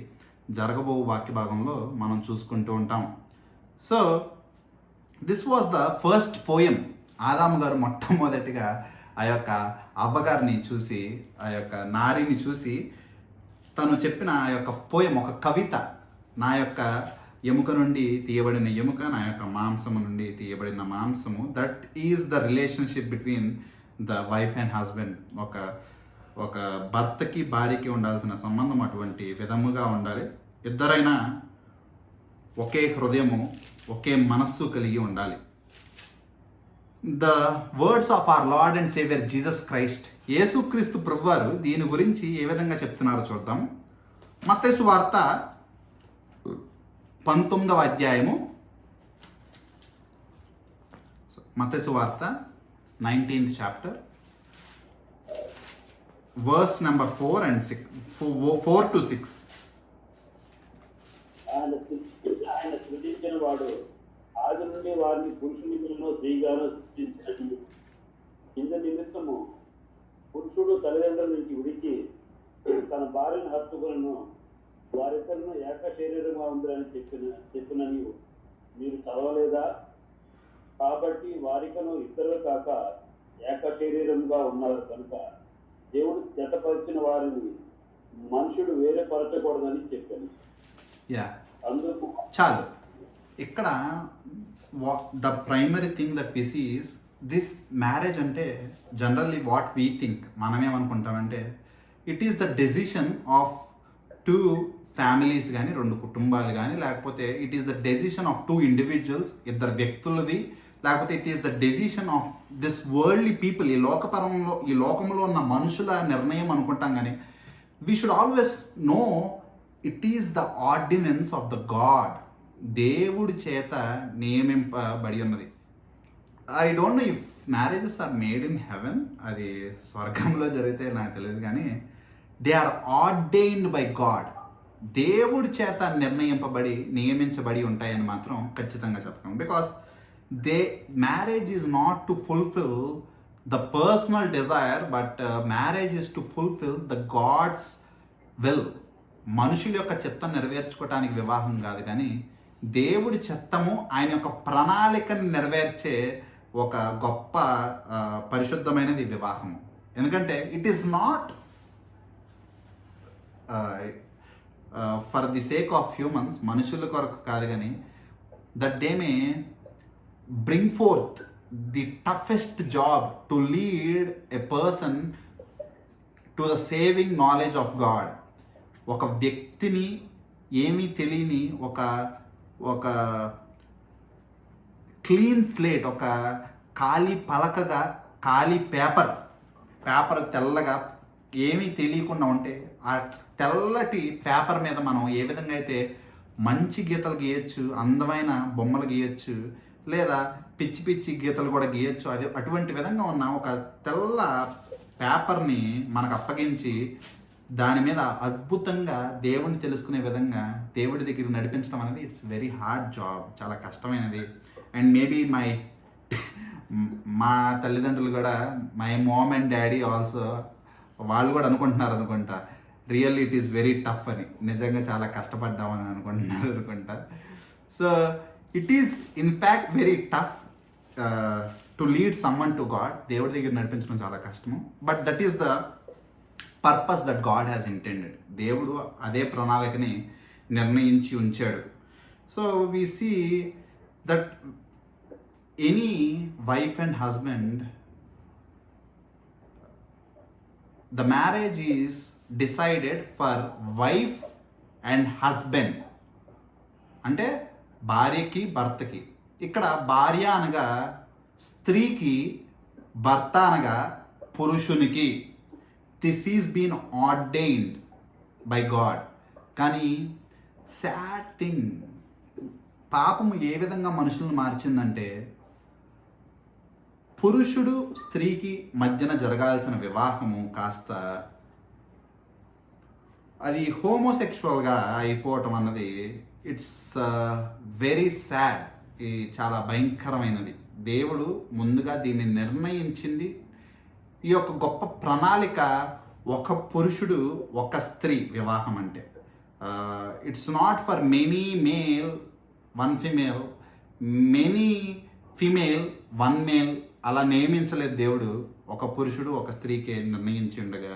జరగబో వాక్య భాగంలో మనం చూసుకుంటూ ఉంటాం. So this was the first poem. ఆదాము గారు మొట్టమొదటిగా ఆ యొక్క అవ్వగారిని చూసి, ఆ యొక్క నారిని చూసి తను చెప్పిన ఆ యొక్క పోయం, ఒక కవిత. నా యొక్క ఎముక నుండి తీయబడిన ఎముక, నా యొక్క మాంసము నుండి తీయబడిన మాంసము. That is the relationship between the wife and husband. ఒక భర్తకి భార్యకి ఉండాల్సిన సంబంధం అటువంటి విధముగా ఉండాలి. ఇద్దరైనా ఒకే హృదయము, ఒకే మనస్సు కలిగి ఉండాలి. The words of our Lord and saviour Jesus Christ, యేసుక్రీస్తు ప్రభువారు దీని గురించి ఏ విధంగా చెప్తున్నారో చూద్దాం. మత్తయి సువార్త 19వ అధ్యాయము, మత్తయి సువార్త 19th chapter, verse number 4 and 6, 4 to 6. ఆయన సృజించిన వాడు ఆది నుండి వారిని పురుషునిగానో స్త్రీగానో సృష్టించాడు. ఇంత నిమిత్తము పురుషుడు తల్లిదండ్రుల నుంచి విడిచి తన భార్యను హత్తుకులను, వారిద్దరిను ఏక శరీరంగా ఉందని చెప్పిన మీరు చదవలేదా? కాబట్టి వారికను ఇద్దరు కాక ఏక శరీరంగా ఉన్నారు కనుక దేవుడు జతపరిచిన వారిని మనుషుడు వేరే పరచకూడదని చెప్పాను. అందుకు చాలు. ఇక్కడ the primary thing that we see is this marriage. అంటే జనరల్లీ వాట్ వీ థింక్, మనమేమనుకుంటామంటే it is the decision of 2 families కానీ, 2 కుటుంబాలు కానీ, లేకపోతే it is the decision of 2 individuals, ఇద్దరు వ్యక్తులది, లేకపోతే it is the decision of this worldly people, ఈ లోకంలో ఉన్న మనుషుల నిర్ణయం అనుకుంటాం. కానీ we should always know it is the ordinance of the God. దేవుడి చేత నియమింపబడి ఉన్నది. I don't know if marriages are made in heaven, అది స్వర్గంలో జరిగితే నాకు తెలియదు, కానీ they are ordained by God. దేవుడి చేత నియమించబడి ఉంటాయని మాత్రం ఖచ్చితంగా చెప్పగలం. Because marriage is not to fulfil the personal desire, but marriage is to fulfil the God's will. మనుషుల యొక్క చిత్తం నెరవేర్చుకోవటానికి వివాహం కాదు, కానీ దేవుడి చిత్తము, ఆయన యొక్క ప్రణాళికను నెరవేర్చే ఒక గొప్ప పరిశుద్ధమైనది వివాహము. ఎందుకంటే it is not for the sake of humans, మనుషుల కొరకు కాదు, కానీ that they may bring fourth the toughest job to lead a person to the saving knowledge of God. ఒక వ్యక్తిని ఏమీ తెలియని ఒక క్లీన్ స్లేట్, ఒక ఖాళీ పలకగా, ఖాళీ పేపర్ తెల్లగా ఏమీ తెలియకుండా ఉంటే, ఆ తెల్లటి పేపర్ మీద మనం ఏ విధంగా అయితే మంచి గీతలు గీయచ్చు, అందమైన బొమ్మలు గీయచ్చు, లేదా పిచ్చి పిచ్చి గీతలు కూడా గీయచ్చు, అది అటువంటి విధంగా ఉన్న ఒక తెల్ల పేపర్ని మనకు అప్పగించి దాని మీద అద్భుతంగా దేవుని తెలుసుకునే విధంగా దేవుడి దగ్గర నడిపించడం అనేది ఇట్స్ వెరీ హార్డ్ జాబ్, చాలా కష్టమైనది. అండ్ మేబీ మా తల్లిదండ్రులు కూడా, my mom and daddy also, వాళ్ళు కూడా అనుకుంటా really it is very tough అని, నిజంగా చాలా కష్టపడ్డామని అనుకుంటా. So it is in fact very tough to lead someone to God. దేవుడి దగ్గర నడిపించడం చాలా కష్టము, but that is the purpose that God has intended. దేవుడు అదే ప్రణాళికని నిర్ణయించి ఉంచాడు. So we see that any wife and husband, the marriage is decided for wife and husband, అంటే భార్యకి భర్తకి. ఇక్కడ భార్య అనగా స్త్రీకి, భర్త అనగా పురుషునికి. This is been ordained by God. కానీ సాడ్ థింగ్, పాపము ఏ విధంగా మనుషులను మార్చిందంటే, పురుషుడు స్త్రీకి మధ్యన జరగాల్సిన వివాహము కాస్త అది హోమోసెక్షువల్గా అయిపోవటం అన్నది ఇట్స్ వెరీ సాడ్. ఇది చాలా భయంకరమైనది. దేవుడు ముందుగా దీన్ని నిర్ణయించింది. ఈ యొక్క గొప్ప ప్రణాళిక, ఒక పురుషుడు ఒక స్త్రీ వివాహం అంటే it's not for many male one female, many female one male అలా నియమించలేదు దేవుడు. ఒక పురుషుడు ఒక స్త్రీకి నిర్ణయించి ఉండగా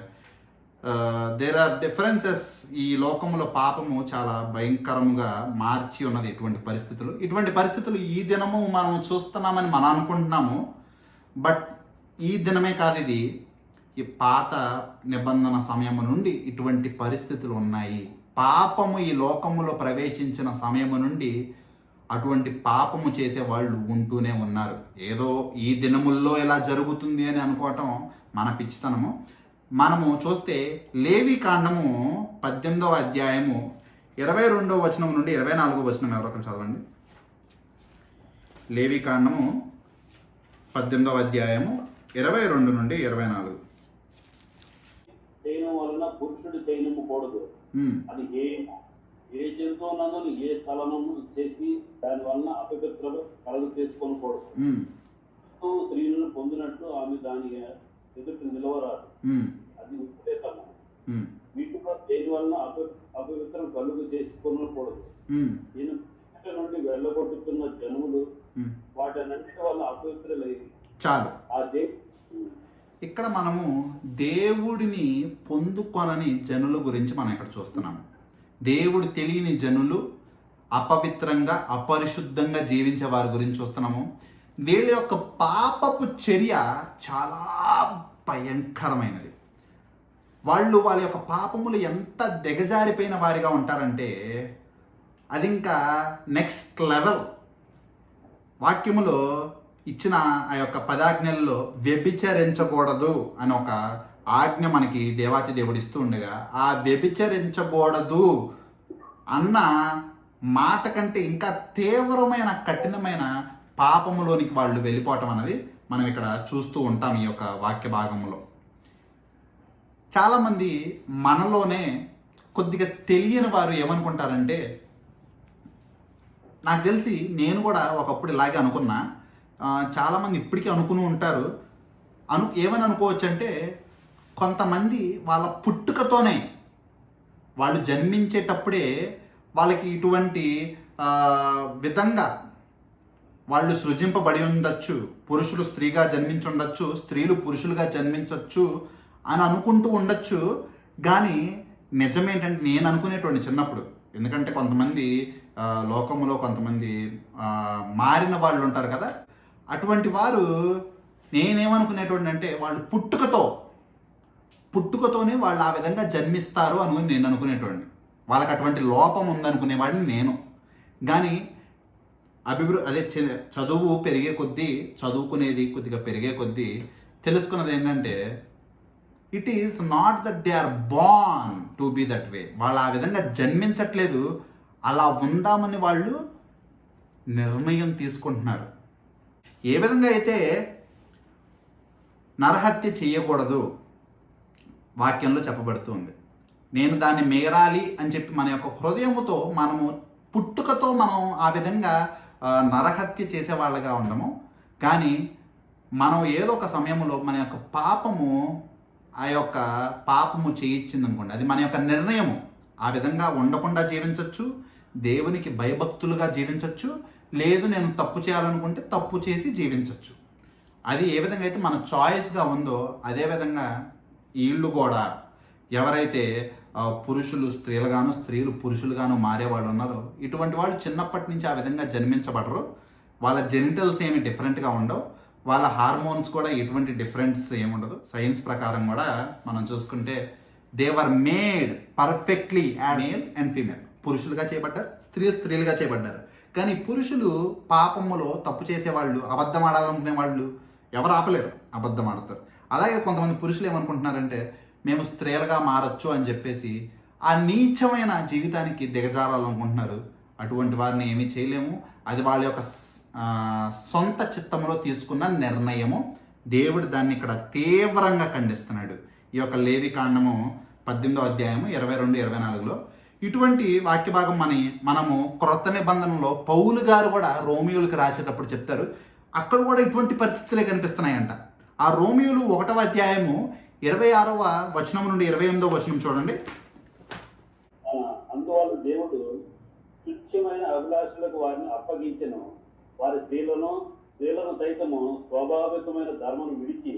దేర్ ఆర్ డిఫరెన్సెస్. ఈ లోకంలో పాపము చాలా భయంకరముగా మార్చి ఉన్నది ఇటువంటి పరిస్థితులు ఈ దినము మనం చూస్తున్నామని మనం అనుకుంటున్నాము. బట్ ఈ దినమే కాదు, ఇది ఈ పాత నిబంధన సమయము నుండి ఇటువంటి పరిస్థితులు ఉన్నాయి. పాపము ఈ లోకములో ప్రవేశించిన సమయము నుండి అటువంటి పాపము చేసే వాళ్ళు ఉంటూనే ఉన్నారు. ఏదో ఈ దినముల్లో ఇలా జరుగుతుంది అని అనుకోవటం మన పిచ్చితనము. మనము చూస్తే లేవి కాండము 18వ అధ్యాయము 22వ వచనం నుండి 24వ వచనం ఎవరొకరు చదవండి. లేవి కాండము 18వ అధ్యాయము 22 నుండి 24. చేయడం వలన పురుషుడు చేయనివ్వకూడదు. అది ఏ జంతువు నందును ఏ స్థలము చేసి దాని వలన అపవిత్రత కలుగు చేసుకోకూడదు. స్త్రీలను పొందినట్లు ఆమె దాని ఎదుటి నిలవరాదు, అది విపరీతము. వీటిలో దేని వలన అపవిత్రం కలుగు చేసుకోకూడదు. నేను నుండి వెళ్ళగొట్టుతున్న జనములు వాటన్నిటి వల్ల అపవిత్రులైంది. చాలు. ఇక్కడ మనము దేవుడిని పొందుకొనని జనుల గురించి మనం ఇక్కడ చూస్తున్నాము. దేవుడు తెలియని జనులు, అపవిత్రంగా అపరిశుద్ధంగా జీవించే వారి గురించి చూస్తున్నాము. వీళ్ళ యొక్క పాపపు చర్య చాలా భయంకరమైనది. వాళ్ళ యొక్క పాపములు ఎంత దిగజారిపోయిన వారిగా ఉంటారంటే అది ఇంకా నెక్స్ట్ లెవెల్. వాక్యములో ఇచ్చిన ఆ యొక్క 10 ఆజ్ఞల్లో వ్యభిచరించకూడదు అని ఒక ఆజ్ఞ మనకి దేవాతి దేవుడు ఇస్తూ ఉండగా, ఆ వ్యభిచరించకూడదు అన్న మాట కంటే ఇంకా తీవ్రమైన కఠినమైన పాపములోనికి వాళ్ళు వెళ్ళిపోవటం అనేది మనం ఇక్కడ చూస్తూ ఉంటాం ఈ యొక్క వాక్య భాగంలో. చాలామంది మనలోనే కొద్దిగా తెలియని వారు ఏమనుకుంటారంటే, నాకు తెలిసి నేను కూడా ఒకప్పుడు ఇలాగే అనుకున్నా, చాలామంది ఇప్పటికీ అనుకుని ఉంటారు, ఏమని అనుకోవచ్చు అంటే, కొంతమంది వాళ్ళ పుట్టుకతోనే వాళ్ళు జన్మించేటప్పుడే వాళ్ళకి ఇటువంటి విధంగా వాళ్ళు సృజింపబడి ఉండొచ్చు. పురుషులు స్త్రీగా జన్మించి ఉండొచ్చు, స్త్రీలు పురుషులుగా జన్మించవచ్చు అని అనుకుంటూ ఉండొచ్చు. కానీ నిజమేంటంటే, నేను అనుకునేటువంటి చిన్నప్పుడు, ఎందుకంటే కొంతమంది లోకంలో కొంతమంది మారిన వాళ్ళు ఉంటారు కదా, అటువంటి వారు నేనేమనుకునేటువంటి అంటే, వాళ్ళు పుట్టుకతోనే వాళ్ళు ఆ విధంగా జన్మిస్తారు అని నేను అనుకునేటువంటి, వాళ్ళకి అటువంటి లోపం ఉందనుకునేవాడిని నేను. కానీ చదువు పెరిగే కొద్దీ, చదువుకునేది కొద్దిగా పెరిగే కొద్దీ తెలుసుకున్నది ఏంటంటే, it is not that they are born to be that way. వాళ్ళు ఆ విధంగా జన్మించట్లేదు, అలా ఉందామని వాళ్ళు నిర్ణయం తీసుకుంటున్నారు. ఏ విధంగా అయితే నరహత్య చేయకూడదు వాక్యంలో చెప్పబడుతుంది, నేను దాన్ని మీరాలి అని చెప్పి మన యొక్క హృదయముతో మనము పుట్టుకతో మనం ఆ విధంగా నరహత్య చేసేవాళ్ళగా ఉండము. కానీ మనం ఏదో ఒక సమయంలో మన యొక్క పాపము చేయించింది అనుకోండి, అది మన యొక్క నిర్ణయము. ఆ విధంగా ఉండకుండా జీవించవచ్చు, దేవునికి భయభక్తులుగా జీవించవచ్చు, లేదు నేను తప్పు చేయాలనుకుంటే తప్పు చేసి జీవించవచ్చు. అది ఏ విధంగా అయితే మన చాయిస్గా ఉందో, అదే విధంగా వీళ్ళు కూడా ఎవరైతే పురుషులు స్త్రీలుగాను, స్త్రీలు పురుషులుగాను మారేవాళ్ళు ఉన్నారో, ఇటువంటి వాళ్ళు చిన్నప్పటి నుంచి ఆ విధంగా జన్మించబడరు. వాళ్ళ జెనిటల్స్ ఏమి డిఫరెంట్గా ఉండవు, వాళ్ళ హార్మోన్స్ కూడా ఎటువంటి డిఫరెన్స్ ఏముండదు. సైన్స్ ప్రకారం కూడా మనం చూసుకుంటే they were made perfectly male and female. పురుషులుగా చేయబడ్డారు, స్త్రీలుగా చేయబడ్డారు. కానీ పురుషులు పాపములో తప్పు చేసేవాళ్ళు, అబద్ధం ఆడాలనుకునే వాళ్ళు ఎవరు ఆపలేరు, అబద్ధం ఆడతారు. అలాగే కొంతమంది పురుషులు ఏమనుకుంటున్నారంటే, మేము స్త్రీలుగా మారచ్చు అని చెప్పేసి ఆ నీచమైన జీవితానికి దిగజారాలనుకుంటున్నారు. అటువంటి వారిని ఏమీ చేయలేము. అది వాళ్ళ యొక్క సొంత చిత్తంలో తీసుకున్న నిర్ణయము. దేవుడు దాన్ని ఇక్కడ తీవ్రంగా ఖండిస్తున్నాడు. ఈ యొక్క లేవికాండము 18వ అధ్యాయము 22-24లో ఇటువంటి వాక్య భాగం మనము క్రొత్త నిబంధనలో పౌలు గారు కూడా రోమియోలకు రాసేటప్పుడు చెప్తారు. అక్కడ కూడా ఇటువంటి పరిస్థితులే కనిపిస్తున్నాయంట. ఆ రోమియోలు 1వ అధ్యాయము 26వ వచనం నుండి 28వ వచనం చూడండి. అందువల్ల దేవుడు తుచ్చమైన అభిలాషులకు వారిని అప్పగించెను. వారి స్త్రీలను సైతము స్వాభావికమైన ధర్మను విడిచి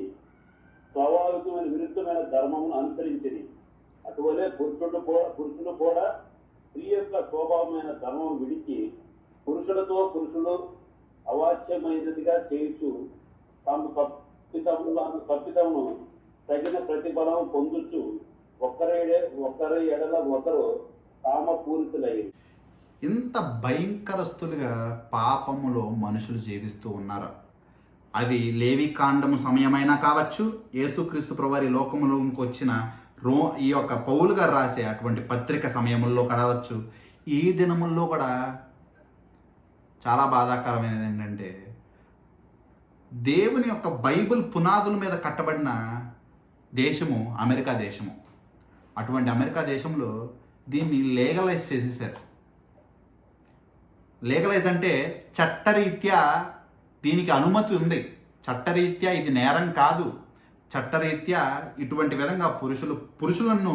స్వాభావికమైన విరుద్ధమైన ధర్మమును అనుసరించింది. అటువలే పురుషులు కూడా స్త్రీ యొక్క స్వభావమైన ధర్మం విడిచి పురుషులు అవాచ్యమైనదిగా చేయుచు తాము తప్పితమును తగిన ప్రతిఫలం పొందుచు ఒక్కరి ఎడల ఒకరు కామపూరితులయ్యి. ఇంత భయంకరస్తులుగా పాపములో మనుషులు జీవిస్తూ ఉన్నారు. అది లేవికాండము సమయమైనా కావచ్చు, యేసుక్రీస్తు ప్రభువారి లోకములోకి వచ్చిన ఈ యొక్క పౌలు గారు రాసే అటువంటి పత్రిక సమయముల్లో కావచ్చు. ఈ దినముల్లో కూడా చాలా బాధాకరమైనది ఏంటంటే, దేవుని యొక్క బైబిల్ పునాదుల మీద కట్టబడిన దేశము అమెరికా దేశము. అటువంటి అమెరికా దేశంలో దీన్ని లీగలైజ్ చేసేసారు. లీగలైజ్ అంటే చట్టరీత్యా దీనికి అనుమతి ఉంది. చట్టరీత్యా ఇది నేరం కాదు. చట్టరీత్యా ఇటువంటి విధంగా పురుషులను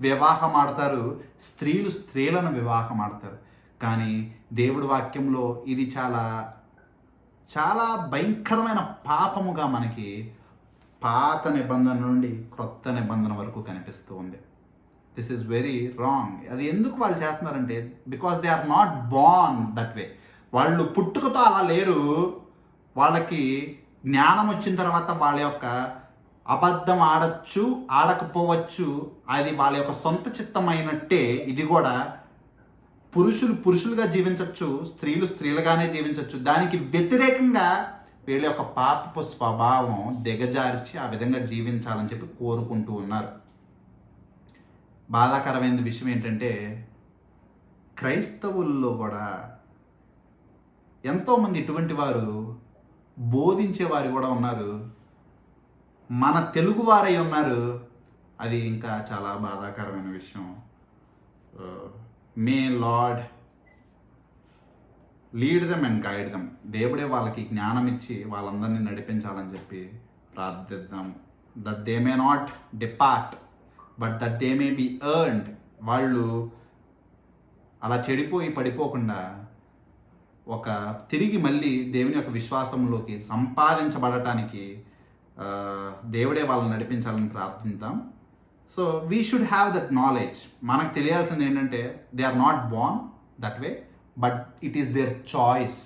వివాహం ఆడతారు, స్త్రీలను వివాహం ఆడతారు. కానీ దేవుడి వాక్యంలో ఇది చాలా చాలా భయంకరమైన పాపముగా మనకి పాత నిబంధన నుండి క్రొత్త నిబంధన వరకు కనిపిస్తూ ఉంది. This is very wrong. అది ఎందుకు వాళ్ళు చేస్తున్నారంటే, because they are not born that way. వాళ్ళు పుట్టుకతో అలా లేరు. వాళ్ళకి జ్ఞానం వచ్చిన తర్వాత వాళ్ళ యొక్క అబద్ధం ఆడచ్చు, ఆడకపోవచ్చు, అది వాళ్ళ యొక్క సొంత చిత్తమైనట్టే. ఇది కూడా పురుషులుగా జీవించవచ్చు, స్త్రీలుగానే జీవించవచ్చు. దానికి వ్యతిరేకంగా వీళ్ళ యొక్క పాపపు స్వభావం దిగజార్చి ఆ విధంగా జీవించాలని చెప్పి కోరుకుంటూ ఉన్నారు. బాధాకరమైన విషయం ఏంటంటే, క్రైస్తవుల్లో కూడా ఎంతోమంది ఇటువంటి వారు బోధించేవారు కూడా ఉన్నారు. మన తెలుగువారై ఉన్నారు. అది ఇంకా చాలా బాధాకరమైన విషయం. May lord lead them and guide them. దేవుడే వాళ్ళకి జ్ఞానం ఇచ్చి వాళ్ళందరినీ నడిపించాలని చెప్పి ప్రార్థిద్దాము. That they may not depart but that they may be earned. వాళ్ళు అలా చెడిపోయి పడిపోకుండా తిరిగి మళ్ళీ దేవుని యొక్క విశ్వాసంలోకి సంపాదించబడటానికి దేవుడే వాళ్ళని నడిపించాలని ప్రార్థిద్దాం. So we should have that knowledge. మనకు తెలియాల్సింది ఏంటంటే they are not born that way, but it is their choice.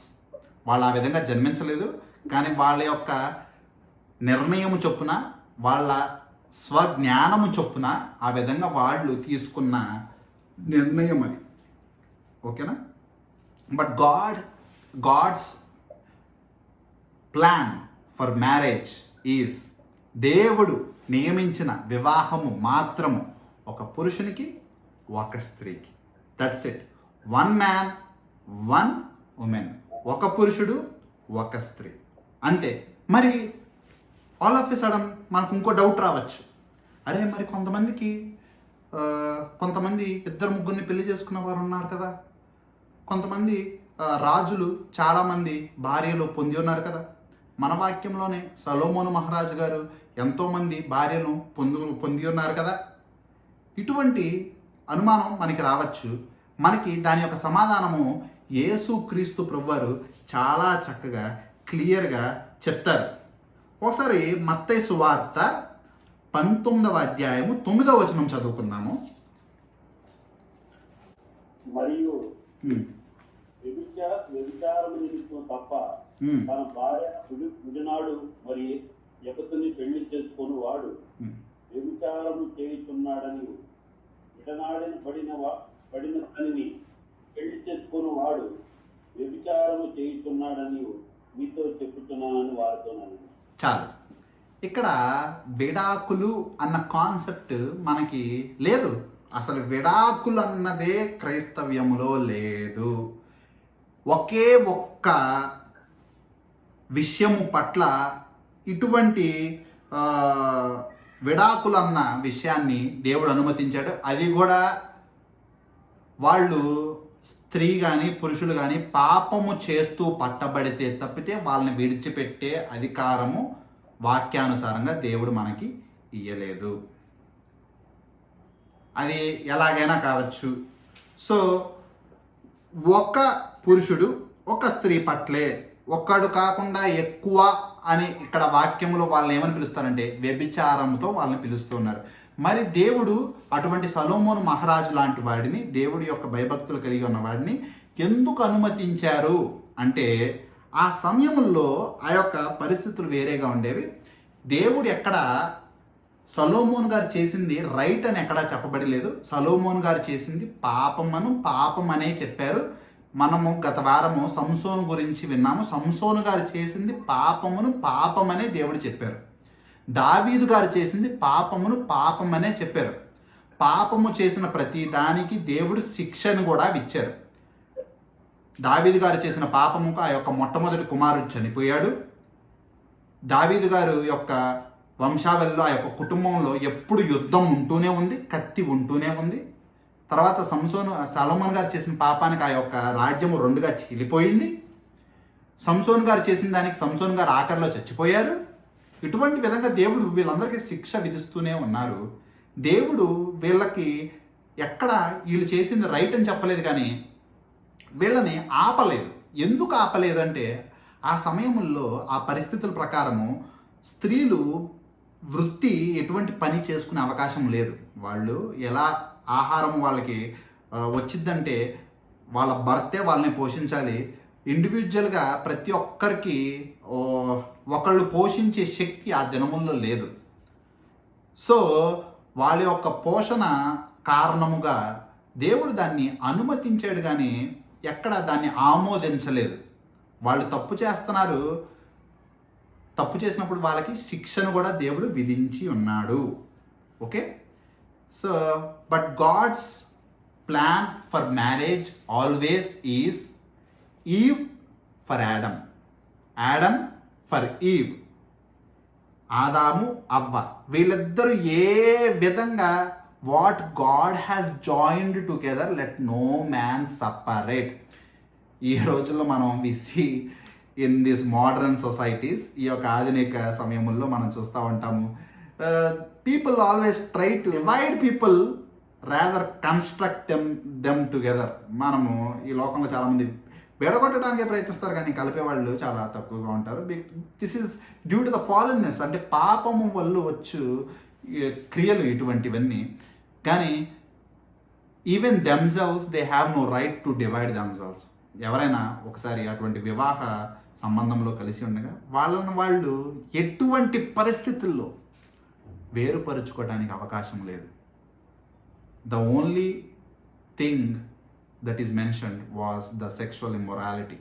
వాళ్ళు ఆ విధంగా జన్మించలేదు, కానీ వాళ్ళ యొక్క నిర్ణయము చొప్పున, వాళ్ళ స్వజ్ఞానము చొప్పున ఆ విధంగా వాళ్ళు తీసుకున్న నిర్ణయం అది. ఓకేనా? But God's plan for marriage is, దేవుడు నియమించిన వివాహము మాత్రము ఒక పురుషునికి ఒక స్త్రీకి. That's it. 1 man 1 woman. ఒక పురుషుడు ఒక స్త్రీ, అంతే. మరి ఆల్ ఆఫ్ ఎ సడన్ మనకు ఇంకో డౌట్ రావచ్చు. అరే మరి కొంతమంది 2-3 పెళ్లి చేసుకున్న వారు ఉన్నారు కదా, కొంతమంది రాజులు చాలామంది భార్యలు పొంది ఉన్నారు కదా. మన వాక్యంలోనే సొలొమోను మహారాజు గారు ఎంతోమంది భార్యను పొంది ఉన్నారు కదా. ఇటువంటి అనుమానం మనకి రావచ్చు. మనకి దాని యొక్క సమాధానము యేసుక్రీస్తు ప్రభువారు చాలా చక్కగా క్లియర్గా చెప్తారు. ఒకసారి మత్తయి సువార్త 19వ అధ్యాయము 9వ వచనం చదువుకుందాము. మరియు వ్యభిచారము నిమిత్తం తప్ప తన భార్య విడినాడు మరి ఎకతుని పెళ్లి చేసుకొని వాడు వ్యభిచారము చేయుచున్నాడని, విడనాడిన పడిన తనిని పెళ్లి చేసుకొని వాడు వ్యభిచారము చేయుచున్నాడని మీతో చెప్పుతున్నానని వారితో. చాలు. ఇక్కడ విడాకులు అన్న కాన్సెప్ట్ మనకి లేదు. అసలు విడాకులు అన్నదే క్రైస్తవ్యములో లేదు. ఒకే ఒక్క విషయము పట్ల ఇటువంటి విడాకులు అన్న విషయాన్ని దేవుడు అనుమతించాడు. అది కూడా వాళ్ళు స్త్రీ కానీ పురుషులు కానీ పాపము చేస్తూ పట్టబడితే తప్పితే వాళ్ళని విడిచిపెట్టే అధికారము వాక్యానుసారంగా దేవుడు మనకి ఇయ్యలేదు. అది ఎలాగైనా కావచ్చు. సో ఒక పురుషుడు ఒక స్త్రీ పట్లే, ఒక్కడు కాకుండా ఎక్కువ అని ఇక్కడ వాక్యంలో వాళ్ళని ఏమని పిలుస్తారంటే వ్యభిచారంతో వాళ్ళని పిలుస్తున్నారు. మరి దేవుడు అటువంటి సొలొమోను మహారాజు లాంటి వాడిని, దేవుడి యొక్క భయభక్తులు కలిగి ఉన్న వాడిని ఎందుకు అనుమతించారు అంటే, ఆ సమయంలో ఆ యొక్క పరిస్థితులు వేరేగా ఉండేవి. దేవుడు ఎక్కడ సొలొమోను గారు చేసింది రైట్ అని ఎక్కడా చెప్పబడి లేదు. సొలొమోను గారు చేసింది పాపం అనే చెప్పారు. మనము గత వారము సంసోను గురించి విన్నాము. సంసోను గారు చేసింది పాపమనే దేవుడు చెప్పారు. దావీదు గారు చేసింది పాపమనే చెప్పారు. పాపము చేసిన ప్రతి దానికి దేవుడు శిక్షను కూడా ఇచ్చారు. దావీదు గారు చేసిన పాపముకు ఆ యొక్క మొట్టమొదటి కుమారుడు చనిపోయాడు. దావీదు గారు యొక్క వంశావళిలో ఆ యొక్క కుటుంబంలో ఎప్పుడు యుద్ధం ఉంటూనే ఉంది, కత్తి ఉంటూనే ఉంది. తర్వాత సొలొమోను గారు చేసిన పాపానికి ఆ యొక్క రాజ్యము 2గా చీలిపోయింది. సంసోను గారు చేసిన దానికి సంసోను గారు ఆఖరిలో చచ్చిపోయారు. ఇటువంటి విధంగా దేవుడు వీళ్ళందరికీ శిక్ష విధిస్తూనే ఉన్నారు. దేవుడు వీళ్ళకి ఎక్కడ వీళ్ళు చేసింది రైట్ అని చెప్పలేదు, కానీ వీళ్ళని ఆపలేదు. ఎందుకు ఆపలేదు అంటే, ఆ సమయంలో ఆ పరిస్థితుల ప్రకారము స్త్రీలు వృత్తి ఎటువంటి పని చేసుకునే అవకాశం లేదు. వాళ్ళు ఎలా ఆహారం వాళ్ళకి వచ్చిద్దంటే వాళ్ళ భర్తే వాళ్ళని పోషించాలి. ఇండివిజువల్గా ప్రతి ఒక్కరికి ఒకళ్ళు పోషించే శక్తి ఆ దినముల్లో లేదు. సో వాళ్ళ యొక్క పోషణ కారణముగా దేవుడు దాన్ని అనుమతించాడు, కానీ ఎక్కడ దాన్ని ఆమోదించలేదు. వాళ్ళు తప్పు చేస్తున్నారు, తప్పు చేసినప్పుడు వాళ్ళకి శిక్షను కూడా దేవుడు విధించి ఉన్నాడు. Okay. So but God's plan for marriage always is Eve for Adam, Adam for Eve. ఆదాము అవ్వ వీళ్ళిద్దరూ ఏ విధంగా what God has joined together let no man separate. ఈ రోజుల్లో మనం ఇన్ దిస్ మోడర్న్ సొసైటీస్. ఈ యొక్క ఆధునిక సమయంలో మనం చూస్తూ ఉంటాము. People always try to divide people rather construct them together. మనము ఈ లోకంలో చాలామంది విడగొట్టడానికే ప్రయత్నిస్తారు, కానీ కలిపే వాళ్ళు చాలా తక్కువగా ఉంటారు. This is due to the fallenness, అంటే పాపము వల్ల వచ్చు క్రియలు ఇటువంటివన్నీ. కానీ even themselves they have no right to divide themselves. ఎవరైనా ఒకసారి అటువంటి వివాహ సంబంధంలో కలిసి ఉండగా వాళ్ళని వాళ్ళు ఎటువంటి పరిస్థితుల్లో వేరుపరుచుకోవడానికి అవకాశం లేదు. The only thing that is mentioned was the sexual immorality.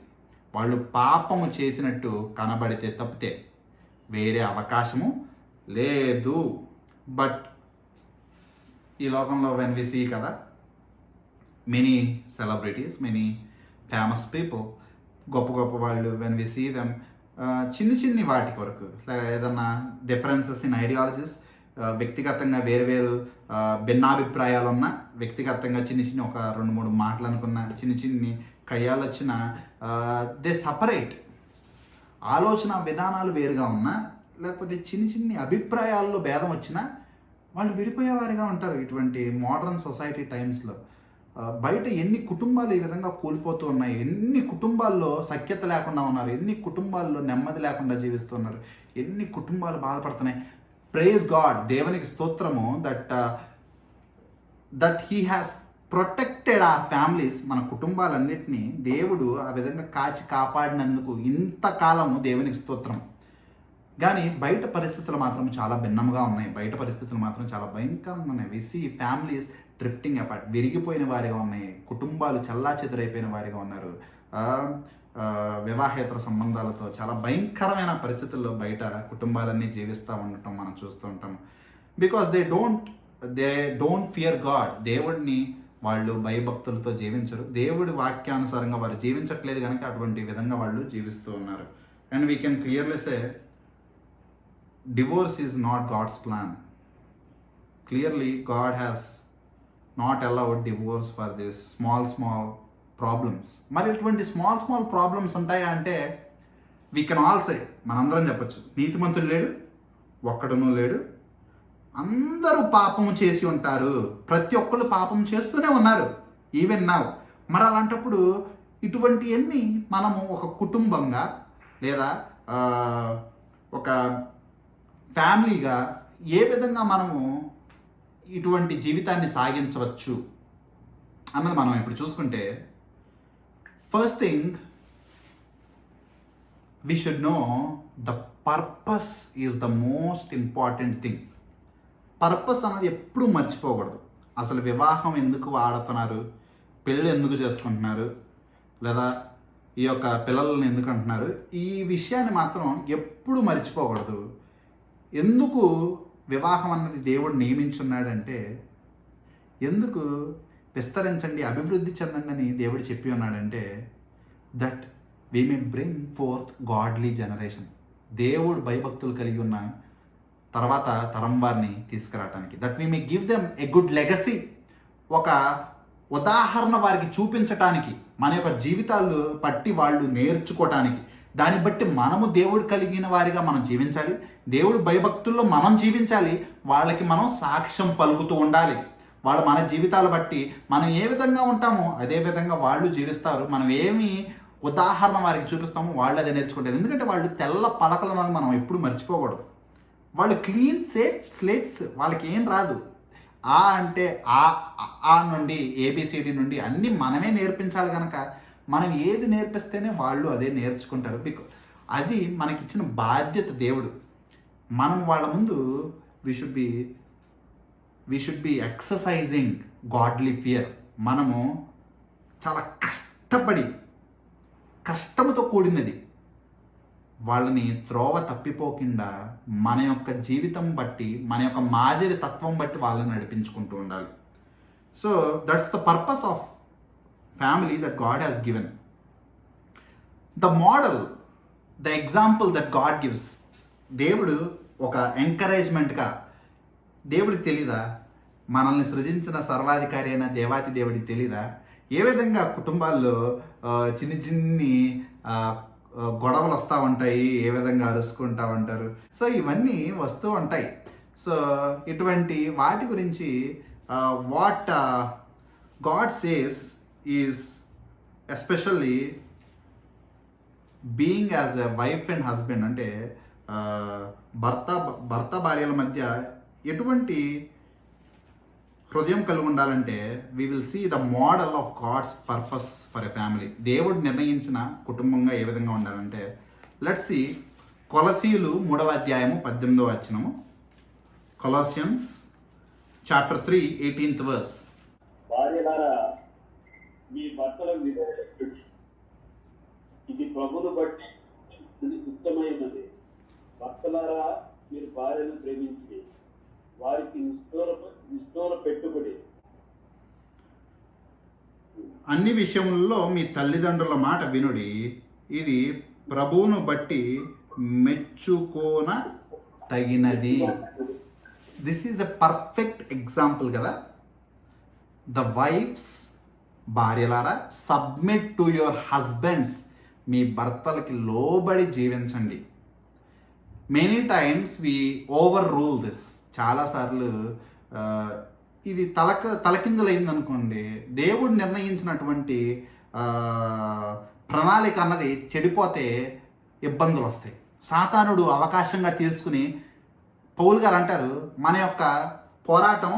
వాళ్ళు పాపము చేసినట్టు కనబడితే తప్పితే వేరే అవకాశము లేదు. బట్ ఈ లోకంలో వెన్ వి సీ కదా, many celebrities, many famous people, గొప్ప గొప్ప వాళ్ళు, వెన్ వి సీ దెమ్ చిన్ని వాటి కొరకు ఏదన్నా డిఫరెన్సెస్ ఇన్ ఐడియాలజీస్, వ్యక్తిగతంగా వేరు భిన్నాభిప్రాయాలు ఉన్న, వ్యక్తిగతంగా చిన్న ఒక 2-3 మాటలు అనుకున్న, చిన్ని కయ్యాలు వచ్చిన, దే సపరేట్. ఆలోచన విధానాలు వేరుగా ఉన్నా, లేకపోతే చిన్ని అభిప్రాయాల్లో భేదం వచ్చినా వాళ్ళు విడిపోయేవారిగా ఉంటారు. ఇటువంటి మోడర్న్ సొసైటీ టైమ్స్లో బయట ఎన్ని కుటుంబాలు ఈ విధంగా కూలిపోతూ ఉన్నాయి, ఎన్ని కుటుంబాల్లో సఖ్యత లేకుండా ఉన్నారు, ఎన్ని కుటుంబాల్లో నెమ్మది లేకుండా జీవిస్తున్నారు, ఎన్ని కుటుంబాలు బాధపడుతున్నాయి. ప్రైజ్ గాడ్, దేవునికి స్తోత్రము దట్ హీ హ్యాస్ ప్రొటెక్టెడ్ ఆ ఫ్యామిలీస్. మన కుటుంబాలన్నిటినీ దేవుడు ఆ విధంగా కాచి కాపాడినందుకు ఇంతకాలము దేవునికి స్తోత్రం. కానీ బయట పరిస్థితులు మాత్రం చాలా భిన్నంగా ఉన్నాయి. బయట పరిస్థితులు మాత్రం చాలా భయంకరంగా ఉన్నాయి. We see families drifting apart, విరిగిపోయిన వారిగా ఉన్నాయి, కుటుంబాలు చెల్లాచెదురైపోయిన వారిగా ఉన్నారు. వివాహేతర సంబంధాలతో చాలా భయంకరమైన పరిస్థితుల్లో బయట కుటుంబాలన్నీ జీవిస్తూ ఉండటం మనం చూస్తూ ఉంటాం. Because they don't fear God. దేవుడిని వాళ్ళు భయభక్తులతో జీవించరు. దేవుడి వాక్యానుసారంగా వారు జీవించట్లేదు కనుక అటువంటి విధంగా వాళ్ళు జీవిస్తూ ఉన్నారు. And we can clearly say divorce is not God's plan. Clearly, God has not allowed divorce for this small problems. మరి ఇటువంటి స్మాల్ ప్రాబ్లమ్స్ ఉంటాయా అంటే వీ కెన్ ఆల్ సే, మనందరం చెప్పచ్చు, నీతిమంతుడు లేడు, ఒక్కడునూ లేడు, అందరూ పాపము చేసి ఉంటారు, ప్రతి ఒక్కళ్ళు పాపం చేస్తూనే ఉన్నారు ఈవెన్ నౌ. మరి అలాంటప్పుడు ఇటువంటివన్నీ మనము ఒక కుటుంబంగా లేదా ఒక ఫ్యామిలీగా ఏ విధంగా మనము ఇటువంటి జీవితాన్ని సాగించవచ్చు అన్నది మనం ఇప్పుడు చూసుకుంటే, first thing we should know the purpose is the most important thing. Purpose అన్నది ఎప్పుడూ మర్చిపోకూడదు. అసలు వివాహం ఎందుకు వాడుతున్నారు, పెళ్ళి ఎందుకు చేసుకుంటున్నారు, లేదా ఈ యొక్క పిల్లల్ని ఎందుకు అంటున్నారు, ఈ విషయాన్ని మాత్రం ఎప్పుడు మర్చిపోకూడదు. ఎందుకు వివాహం అన్నది దేవుడు నియమించున్నాడంటే, ఎందుకు విస్తరించండి, అభివృద్ధి చెందండి అని దేవుడు చెప్పి ఉన్నాడంటే, that we may bring fourth godly generation. దేవుడు భయభక్తులు కలిగి ఉన్న తర్వాత తరం వారిని తీసుకురావడానికి, that we may give them a good legacy. ఒక ఉదాహరణ వారికి చూపించటానికి, మన యొక్క జీవితాలు పట్టి వాళ్ళు నేర్చుకోవటానికి, దాన్ని బట్టి మనము దేవుడు కలిగిన వారిగా మనం జీవించాలి, దేవుడు భయభక్తుల్లో మనం జీవించాలి, వాళ్ళకి మనం సాక్ష్యం పలుకుతూ ఉండాలి. వాళ్ళు మన జీవితాలు బట్టి మనం ఏ విధంగా ఉంటామో అదే విధంగా వాళ్ళు జీవిస్తారు. మనం ఏమి ఉదాహరణ వారికి చూపిస్తామో వాళ్ళు అదే నేర్చుకుంటారు. ఎందుకంటే వాళ్ళు తెల్ల పలకలను మనం ఎప్పుడు మర్చిపోకూడదు. వాళ్ళు క్లీన్ స్లేట్స్, వాళ్ళకి ఏం రాదు. ఆ అంటే ఆ నుండి ఏబిసిడి నుండి అన్నీ మనమే నేర్పించాలి కనుక మనం ఏది నేర్పిస్తేనే వాళ్ళు అదే నేర్చుకుంటారు. అది మనకిచ్చిన బాధ్యత దేవుడు. మనం వాళ్ళ ముందు we should B exercising godly fear. మనము చాలా కష్టముతో కూడినది వాళ్ళని త్రోవ తప్పిపోకుండా మన యొక్క జీవితం బట్టి, మన యొక్క మాదిరి తత్వం బట్టి వాళ్ళని నడిపించుకుంటూ ఉండాలి. So that's the purpose of family that God has given. The model, the example that God gives. దేవుడు ఒక ఎంకరేజ్మెంట్గా, దేవుడికి తెలీదా, మనల్ని సృజించిన సర్వాధికారి అయిన దేవాతి దేవుడికి తెలీదా ఏ విధంగా కుటుంబాల్లో చిన్ని గొడవలు వస్తూ ఉంటాయి, ఏ విధంగా అరుచుకుంటూ ఉంటారు. సో ఇవన్నీ వస్తూ ఉంటాయి. సో ఇటువంటి వాటి గురించి what God says is especially being as a wife and husband, అంటే భర్త భార్యల మధ్య ఎటువంటి హృదయం కలిగి ఉండాలంటే we will see the model of God's purpose for a family. దేవుడు నిర్ణయించిన కుటుంబంగా ఏ విధంగా ఉండాలంటే, లెట్స్ సీ కొలసీలు 3వ అధ్యాయము 18వ వచనము. Colossians chapter 3 18th verse. భార్యలారా మీ భర్తల విధేయుడు, ఇది ప్రభువును బట్టి ఉత్తమైనది. భర్తలారా మీరు భార్యను ప్రేమించి వారికి నిష్ఠూర పెట్టుబడి. అన్ని విషయములలో మీ తల్లిదండ్రుల మాట వినుడి, ఇది ప్రభువును బట్టి మెచ్చుకోన తగినది. This is a perfect example కదా. ద వైఫ్స్, భార్యలారా, సబ్మిట్ టు యువర్ హస్బెండ్స్, మీ భర్తలకి లోబడి జీవించండి. Many times we overrule this. చాలాసార్లు ఇది తలకిందులైంది అనుకోండి, దేవుడు నిర్ణయించినటువంటి ప్రణాళిక అన్నది చెడిపోతే ఇబ్బందులు వస్తాయి. సాతానుడు అవకాశంగా తీసుకుని, పౌలు గారు అంటారు, మన యొక్క పోరాటం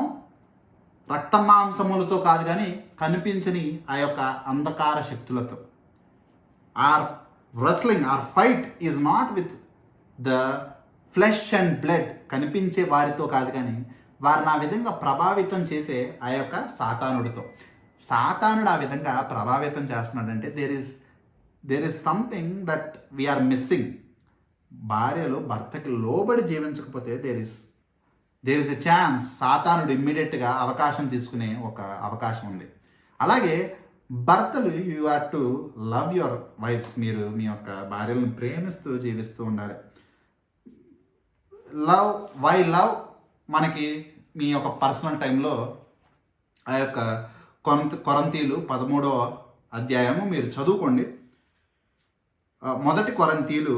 రక్త మాంసములతో కాదు కానీ కనిపించని ఆ యొక్క అంధకార శక్తులతో. Our wrestling, our fight is not with the flesh and blood, కనిపించే వారితో కాదు కానీ వారిని ఆ విధంగా ప్రభావితం చేసే ఆ యొక్క సాతానుడితో. సాతానుడు ఆ విధంగా ప్రభావితం చేస్తున్నాడంటే there is something that we are missing. భార్యలు భర్తకి లోబడి జీవించకపోతే దేర్ ఇస్ ఎ ఛాన్స్ సాతానుడు ఇమ్మీడియట్గా అవకాశం తీసుకునే ఒక అవకాశం ఉంది. అలాగే భర్తలు, you have to love your wives. మీరు మీ యొక్క భార్యలను ప్రేమిస్తూ జీవిస్తూ ఉండాలి. లవ్ మనకి మీ యొక్క పర్సనల్ టైంలో ఆ యొక్క కొరంతీలు 13వ అధ్యాయము మీరు చదువుకోండి. మొదటి కొరంతీలు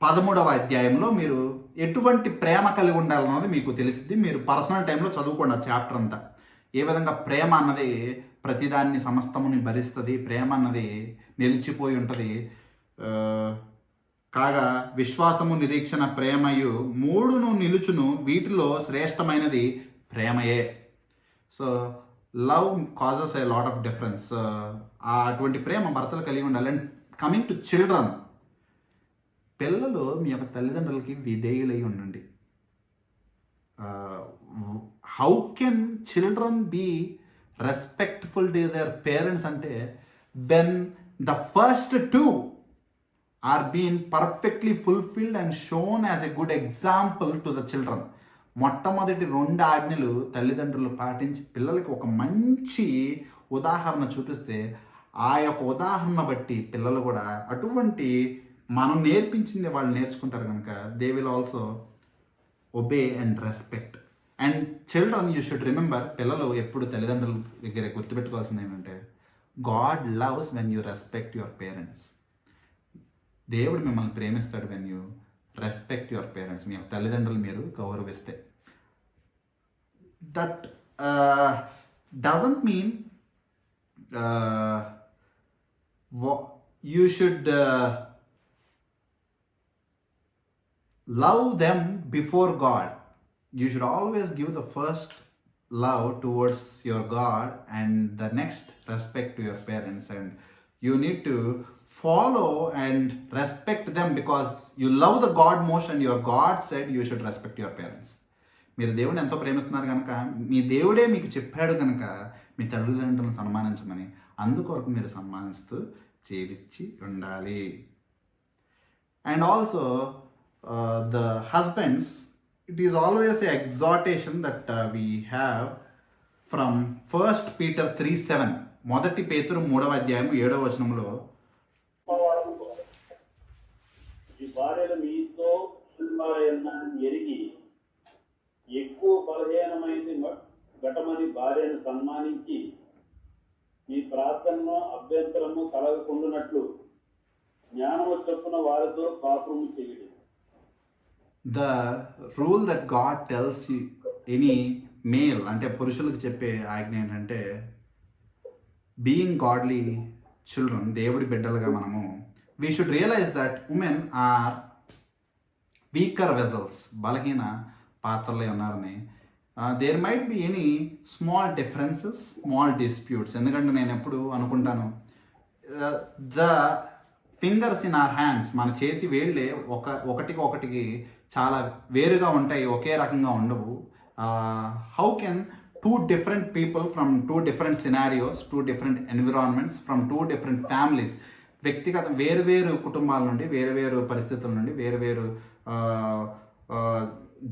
13వ అధ్యాయంలో మీరు ఎటువంటి ప్రేమ కలిగి ఉండాలన్నది మీకు తెలిసింది. మీరు పర్సనల్ టైంలో చదువుకోండి ఆ చాప్టర్ అంతా. ఏ విధంగా ప్రేమ అన్నది ప్రతిదాన్ని సమస్తముని భరిస్తుంది, ప్రేమ అన్నది నిలిచిపోయి ఉంటుంది. కాగా విశ్వాసము, నిరీక్షణ, ప్రేమయు మూడును నిలుచును, వీటిలో శ్రేష్టమైనది ప్రేమయే. So love causes a lot of difference. అటువంటి ప్రేమ భర్తలు కలిగి ఉండాలి. అండ్ కమింగ్ టు చిల్డ్రన్, పిల్లలు మీ యొక్క తల్లిదండ్రులకి విధేయులై ఉండండి. How can children be respectful to their parents అంటే, when the first two are being perfectly fulfilled and shown as a good example to the children. మొట్టమొదటి 2 ఆజ్ఞలు తల్లిదండ్రులు పాటించి పిల్లలకి ఒక మంచి ఉదాహరణ చూపిస్తే, ఆ యొక్క ఉదాహరణ బట్టి పిల్లలు కూడా అటువంటి మనం నేర్పించింది వాళ్ళు నేర్చుకుంటారు కనుక they will also obey and respect. And children, you should remember, పిల్లలు ఎప్పుడు తల్లిదండ్రుల దగ్గర గుర్తుపెట్టుకోవాల్సింది ఏంటంటే, God loves when you respect your parents. దేవుడు మిమ్మల్ని ప్రేమిస్తాడు when you respect your parents. మీ తల్లిదండ్రులు మీరు గౌరవిస్తే. That doesn't mean you should love them before God. You should always give the first love towards your God and the next respect to your parents, and you need to follow and respect them because you love the God most and your God said you should respect your parents. మీరు దేవుడిని ఎంతో ప్రేమిస్తున్నారు కనుక, మీ దేవుడే మీకు చెప్పాడు కనుక మీ తల్లిదండ్రులను సన్మానించమని, అందుకొరకు మీరు సన్మానిస్తూ జీవించి ఉండాలి. And also the husbands, it is always a exhortation that we have from 1 Peter 3:7. మొదటి పేతురు 3వ అధ్యాయం 7వ వచనంలో, ఈ భార్యలు మీతో ఎరిగి ఎక్కువ బలహీనమైంది ఘటమని భార్యను సన్మానించి మీ ప్రార్థనలో అభ్యంతరము కలగకుండానట్లు జ్ఞానము చొప్పున వారితో కాపురము చేయుడి. The rule that God tells any male అంటే పురుషులకు చెప్పే ఆజ్ఞ ఏంటంటే బీయింగ్ గాడ్లీ చిల్డ్రన్, దేవుడి బిడ్డలుగా మనము we should realise that women are weaker vessels, బలహీన పాత్రలే ఉన్నారని. There might be any small differences, small disputes. ఎందుకంటే నేను ఎప్పుడు అనుకుంటాను the fingers in our hands, మన చేతి వేళ్ళే ఒకటికి చాలా వేరుగా ఉంటాయి, ఒకే రకంగా ఉండవు. How can two different people from two different scenarios, two different environments, from two different families, వ్యక్తిగత వేరు కుటుంబాల నుండి, వేరు పరిస్థితుల నుండి, వేరు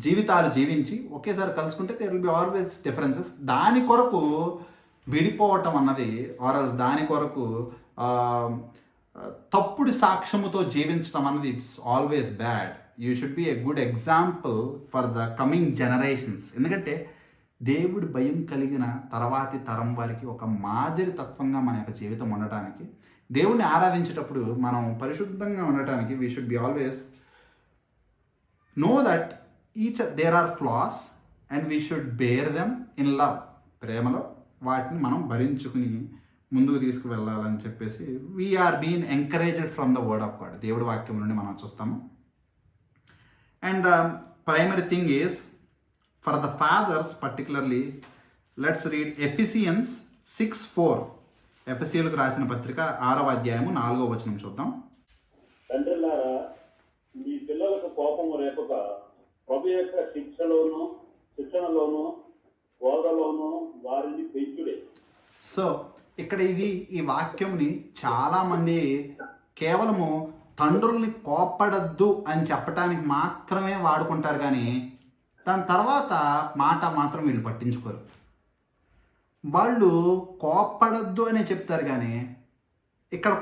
జీవితాలు జీవించి ఒకేసారి కలుసుకుంటే there will be always differences. దాని కొరకు విడిపోవటం అన్నది ఆర్ఎల్స్ దాని కొరకు తప్పుడు సాక్ష్యముతో జీవించడం అన్నది it's always bad. You should be a good example for the coming generations. ఎందుకంటే దేవుడి భయం కలిగిన తర్వాతి తరం వారికి ఒక మాదిరి తత్వంగా మన యొక్క జీవితం ఉండటానికి, దేవుడిని ఆరాధించేటప్పుడు మనం పరిశుద్ధంగా ఉండటానికి we should be always know that there are flaws and we should bear them in love. ప్రేమలో వాటిని మనం భరించుకుని ముందుకు తీసుకువెళ్ళాలని చెప్పేసి we are been encouraged from the word of God, దేవుడి వాక్యం నుండి మనం చూస్తాము. And the primary thing is for the fathers particularly, let's read Ephesians 6:4. ఎఫెసీయులకు రాసిన పత్రిక 6వ అధ్యాయము 4వ వచనం చూద్దాం. తండ్రులారా, మీ పిల్లలకు కోపము రేపక ప్రభు యొక్క శిక్షణలోను బోధలోను వారిని పెంచుడే. సో ఇక్కడ ఈ వాక్యంని చాలామంది కేవలము తండ్రుల్ని కోప్పడద్దు అని చెప్పడానికి మాత్రమే వాడుకుంటారు, కానీ దాని తర్వాత మాట మాత్రం వీళ్ళు పట్టించుకోరు. వాళ్ళు కోప్పడద్దు అనే చెప్తారు, కానీ ఇక్కడ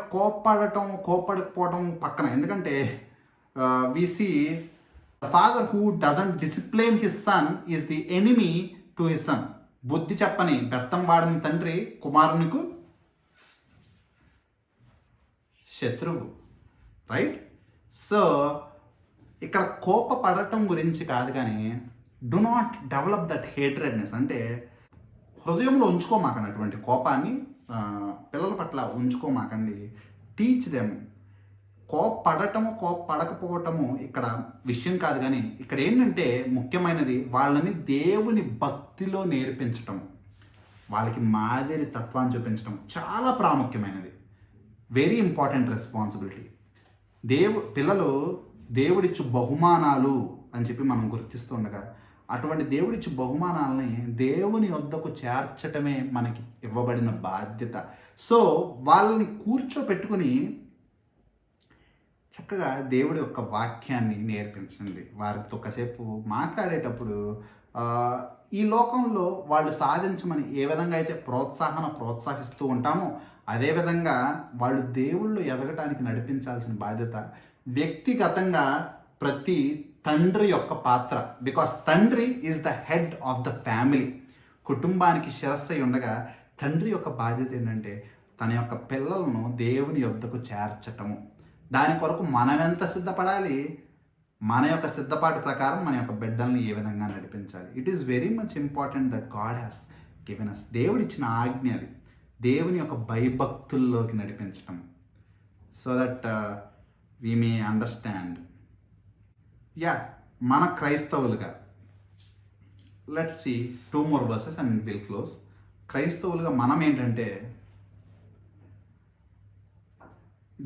కోప్పడకపోవటం పక్కన. ఎందుకంటే we see the father who doesn't discipline his son is the enemy to his son. బుద్ధి చెప్పని బెత్తం వాడిన తండ్రి కుమారునికు శత్రువు, రైట్? సో ఇక్కడ కోపపడటం గురించి కాదు, కానీ do not develop that hatredness. అంటే హృదయంలో ఉంచుకోమాకండి అటువంటి కోపాన్ని, పిల్లల పట్ల ఉంచుకోమాకండి. Teach them. కోపపడకపోవటము ఇక్కడ విషయం కాదు, కానీ ఇక్కడ ఏంటంటే ముఖ్యమైనది వాళ్ళని దేవుని భక్తిలో నేర్పించటం, వాళ్ళకి మాదిరి తత్వాన్ని చూపించడం చాలా ప్రాముఖ్యమైనది. Very important responsibility. పిల్లలు దేవుడిచ్చు బహుమానాలు అని చెప్పి మనం గుర్తిస్తుండగా, అటువంటి దేవుడిచ్చు బహుమానాలని దేవుని వద్దకు చేర్చటమే మనకి ఇవ్వబడిన బాధ్యత. సో వాళ్ళని కూర్చోపెట్టుకుని చక్కగా దేవుడి యొక్క వాక్యాన్ని నేర్పించండి. వారితో కాసేపు మాట్లాడేటప్పుడు ఈ లోకంలో వాళ్ళు సాధించమని ఏ విధంగా అయితే ప్రోత్సహిస్తూ ఉంటామో, అదేవిధంగా వాళ్ళు దేవుళ్ళు ఎదగటానికి నడిపించాల్సిన బాధ్యత వ్యక్తిగతంగా ప్రతి తండ్రి యొక్క పాత్ర. బికాస్ తండ్రి is the head of the family. కుటుంబానికి శిరస్సు ఉండగా తండ్రి యొక్క బాధ్యత ఏంటంటే తన యొక్క పిల్లలను దేవుని యొద్దకు చేర్చటము. దాని కొరకు మనం ఎంత సిద్ధపడాలి, మన యొక్క సిద్ధపాటు ప్రకారం మన యొక్క బిడ్డల్ని ఏ విధంగా నడిపించాలి. It is very much important that God has given us. దేవుడిచ్చిన ఆజ్ఞ అది, దేవుని యొక్క భయభక్తుల్లోకి నడిపించటం. So that we may understand. మన క్రైస్తవులుగా let's see 2 more verses and we'll close. క్రైస్తవులుగా మనం ఏంటంటే,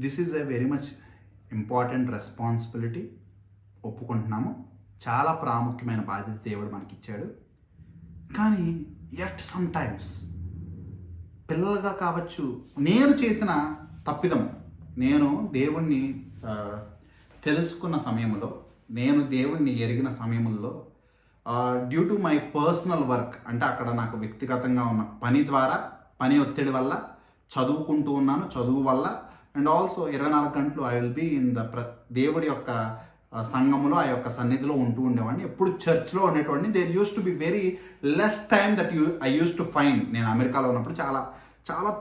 this is a very much important responsibility. ఒప్పుకుంటున్నాము, చాలా ప్రాముఖ్యమైన బాధ్యత దేవుడు మనకి ఇచ్చాడు. కానీ యట్ సమ్ టైమ్స్ పిల్లలుగా కావచ్చు, నేను చేసిన తప్పిదము, నేను దేవుణ్ణి తెలుసుకున్న సమయంలో, నేను దేవుణ్ణి ఎరిగిన సమయంలో due to my personal work, అంటే అక్కడ నాకు వ్యక్తిగతంగా ఉన్న పని ఒత్తిడి వల్ల చదువుకుంటూ ఉన్నాను, చదువు వల్ల, అండ్ ఆల్సో 24 గంటలు I will be in the దేవుడి యొక్క సంఘములో, ఆ యొక్క సన్నిధిలో ఉంటూ ఉండేవాడిని. ఎప్పుడు చర్చ్లో ఉండేటవాడిని. There used to be very less time that I used to find. నేను అమెరికాలో ఉన్నప్పుడు చాలా చాలా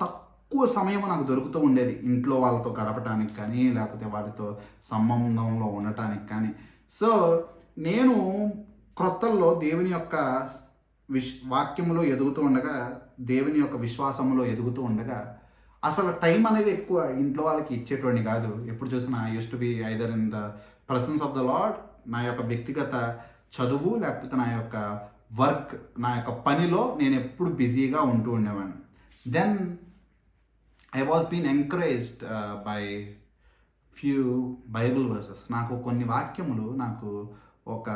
తక్కువ సమయం నాకు దొరుకుతూ ఉండేది ఇంట్లో వాళ్ళతో గడపటానికి కానీ లేకపోతే వారితో సంబంధంలో ఉండటానికి కానీ. సో నేను క్రొత్తల్లో దేవుని యొక్క వాక్యములో ఎదుగుతూ ఉండగా, దేవుని యొక్క విశ్వాసములో ఎదుగుతూ ఉండగా అసలు టైం అనేది ఎక్కువ ఇంట్లో వాళ్ళకి ఇచ్చేటువంటి కాదు. ఎప్పుడు చూసినా I used to B either in the presence of the lord, నా యొక్క వ్యక్తిగత చదువు లేకపోతే నా యొక్క వర్క్, నా యొక్క పనిలో నేను ఎప్పుడు బిజీగా ఉంటూ ఉండేవాడిని. Then I was been encouraged by few Bible verses. నాకు కొన్ని వాక్యములు నాకు ఒక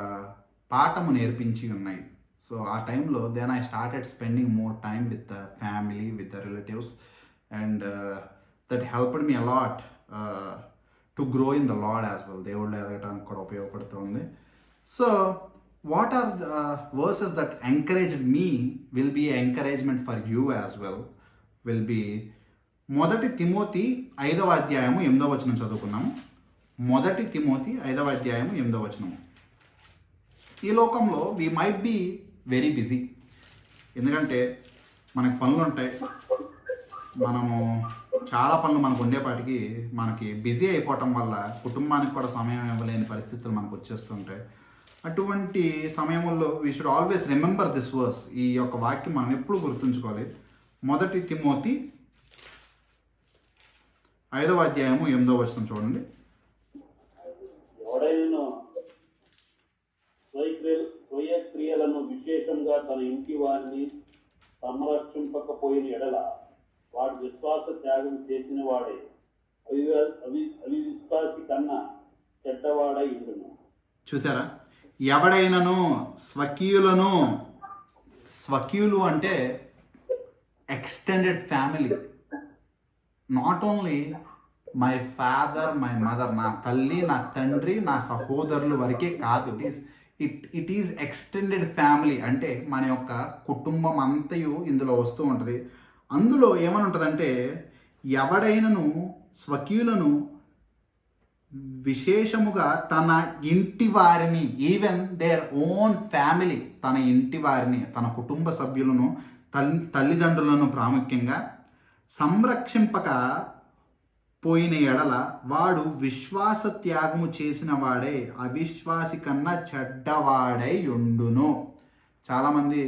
పాఠము నేర్పించి ఉన్నాయి. సో ఆ టైంలో then I started spending more time with the family, with the relatives, and that helped me a lot to grow in the Lord as well. దేవుళ్ళు ఎదగటానికి కూడా ఉపయోగపడుతుంది. So what are the verses that encouraged me will be encouragement for you as well. Will be 1 Timothy 5వ అధ్యాయము 8వ వచనం చదువుకున్నాము. 1 తిమోతి 5వ అధ్యాయము 8వ వచనం. ఈ లోకంలో we might be very busy, ఎందుకంటే మనకి పనులు ఉంటాయి. మనము చాలా పనులు మనకు ఉండేపాటికి మనకి బిజీ అయిపోవటం వల్ల కుటుంబానికి కూడా సమయం ఇవ్వలేని పరిస్థితులు మనకు వచ్చేస్తుంటాయి. అటువంటి సమయంలో we should always remember this verse. ఈ యొక్క వాక్యం మనం ఎప్పుడు గుర్తుంచుకోవాలి. 1 తిమోతి 5వ అధ్యాయము 8వ వచనం చూడండి. ఎవడైనా స్వయ క్రియలను విశేషంగా తన ఇంటి వారిని సంరక్షింపకపోయిన ఎడల వాడు విశ్వాస త్యాగం చేసిన వాడే అవిశ్వాసి కన్నా చెడ్డవాడై ఉండును. చూసారా, ఎవడైనను స్వకీయులు అంటే extended family, not only my father, my mother, నా తల్లి, నా తండ్రి, నా సహోదరులు వరకే కాదు. ఇట్ ఈజ్ ఎక్స్టెండెడ్ ఫ్యామిలీ అంటే మన యొక్క కుటుంబం అంతయు ఇందులో వస్తూ ఉంటుంది. అందులో ఏమని ఉంటుందంటే, ఎవడైనను స్వకీయులను విశేషముగా తన ఇంటి వారిని, ఈవెన్ దేర్ ఓన్ ఫ్యామిలీ, తన ఇంటి వారిని, తన కుటుంబ సభ్యులను, తల్లిదండ్రులను ప్రాముఖ్యంగా సంరక్షింపక పోయిన ఎడల వాడు విశ్వాస త్యాగము చేసిన వాడే అవిశ్వాసి కన్నా చెడ్డవాడై ఉండును. చాలామంది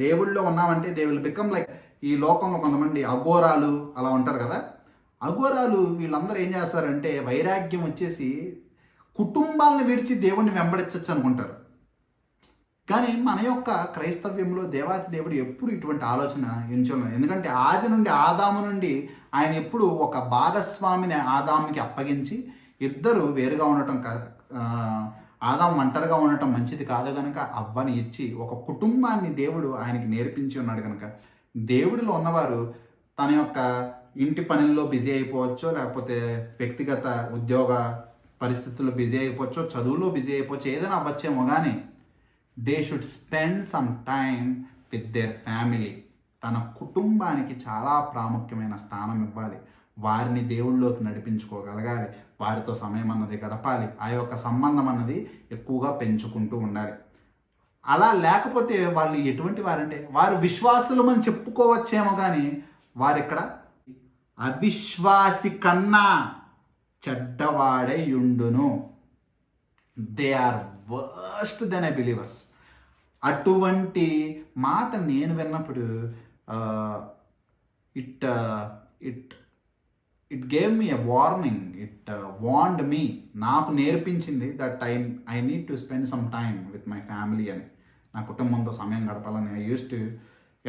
దేవుళ్ళో ఉన్నామంటే దే విల్ బికమ్ లైక్, ఈ లోకంలో కొంతమంది అఘోరాలు అలా ఉంటారు కదా. అఘోరాలు వీళ్ళందరూ ఏం చేస్తారంటే వైరాగ్యం వచ్చేసి కుటుంబాలను విడిచి దేవుణ్ణి వెంబడించవచ్చు అనుకుంటారు. కానీ మన యొక్క క్రైస్తవ్యంలో దేవాతి దేవుడు ఎప్పుడు ఇటువంటి ఆలోచన ఎంచున్నాడు. ఎందుకంటే ఆది నుండి, ఆదాము నుండి ఆయన ఎప్పుడు ఒక భాగస్వామిని ఆదాముకి అప్పగించి ఇద్దరు వేరుగా ఉండటం, ఆదాము ఒంటరిగా ఉండటం మంచిది కాదు కనుక అవ్వని ఇచ్చి ఒక కుటుంబాన్ని దేవుడు ఆయనకి నేర్పించి ఉన్నాడు కనుక, దేవుడిలో ఉన్నవారు తన యొక్క ఇంటి పనుల్లో బిజీ అయిపోవచ్చు, లేకపోతే వ్యక్తిగత ఉద్యోగ పరిస్థితుల్లో బిజీ అయిపోవచ్చు, చదువులో బిజీ అయిపోవచ్చు, ఏదైనా అవ్వచ్చేమో కానీ they should spend some time with their family. తన కుటుంబానికి చాలా ప్రాముఖ్యమైన స్థానం ఇవ్వాలి. వారిని దేవుళ్ళలోకి నడిపించుకోగలగాలి, వారితో సమయం అన్నది గడపాలి, ఆ యొక్క సంబంధం అన్నది ఎక్కువగా పెంచుకుంటూ ఉండాలి. అలా లేకపోతే వాళ్ళు ఎటువంటి వారంటే, వారు విశ్వాసులమని చెప్పుకోవచ్చేమో కానీ వారు ఇక్కడ అవిశ్వాసి కన్నా చెడ్డవాడై ఉండును. They are worst than a believers. అటువంటి మాట నేను విన్నప్పుడు it gave me a warning. It warned me. నాకు నేర్పించింది that I need to spend some time with my family అని. నా కుటుంబంతో సమయం గడపాలని. ఐ యూస్ టు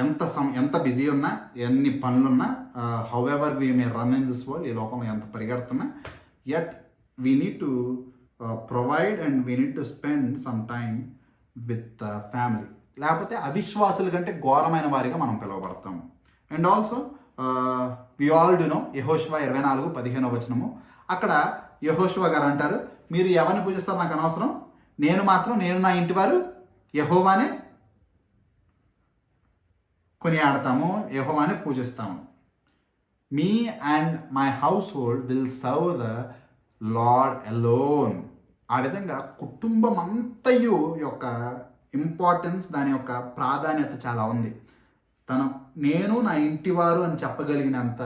ఎంత బిజీ ఉన్నా, ఎన్ని పనులున్నా, however we may run in this world, ఈ లోకంలో ఎంత పరిగెడుతున్నా, yet we need to provide and we need to spend some time with family. లేకపోతే అవిశ్వాసుల కంటే ఘోరమైన వారిగా మనం పిలువబడతాము. And also we all do know యెహోషువ 24:15 వచనము. అక్కడ యెహోషువ గారు అంటారు, మీరు ఎవరిని పూజిస్తారు నాకు అనవసరం, నేను నా ఇంటి వారు యెహోవానే కొనియాడతాము, యెహోవానే పూజిస్తాము. Me and my household will serve the Lord alone. ఆ విధంగా కుటుంబం అంతయు యొక్క ఇంపార్టెన్స్, దాని యొక్క ప్రాధాన్యత చాలా ఉంది. నేను నా ఇంటివారు అని చెప్పగలిగినంత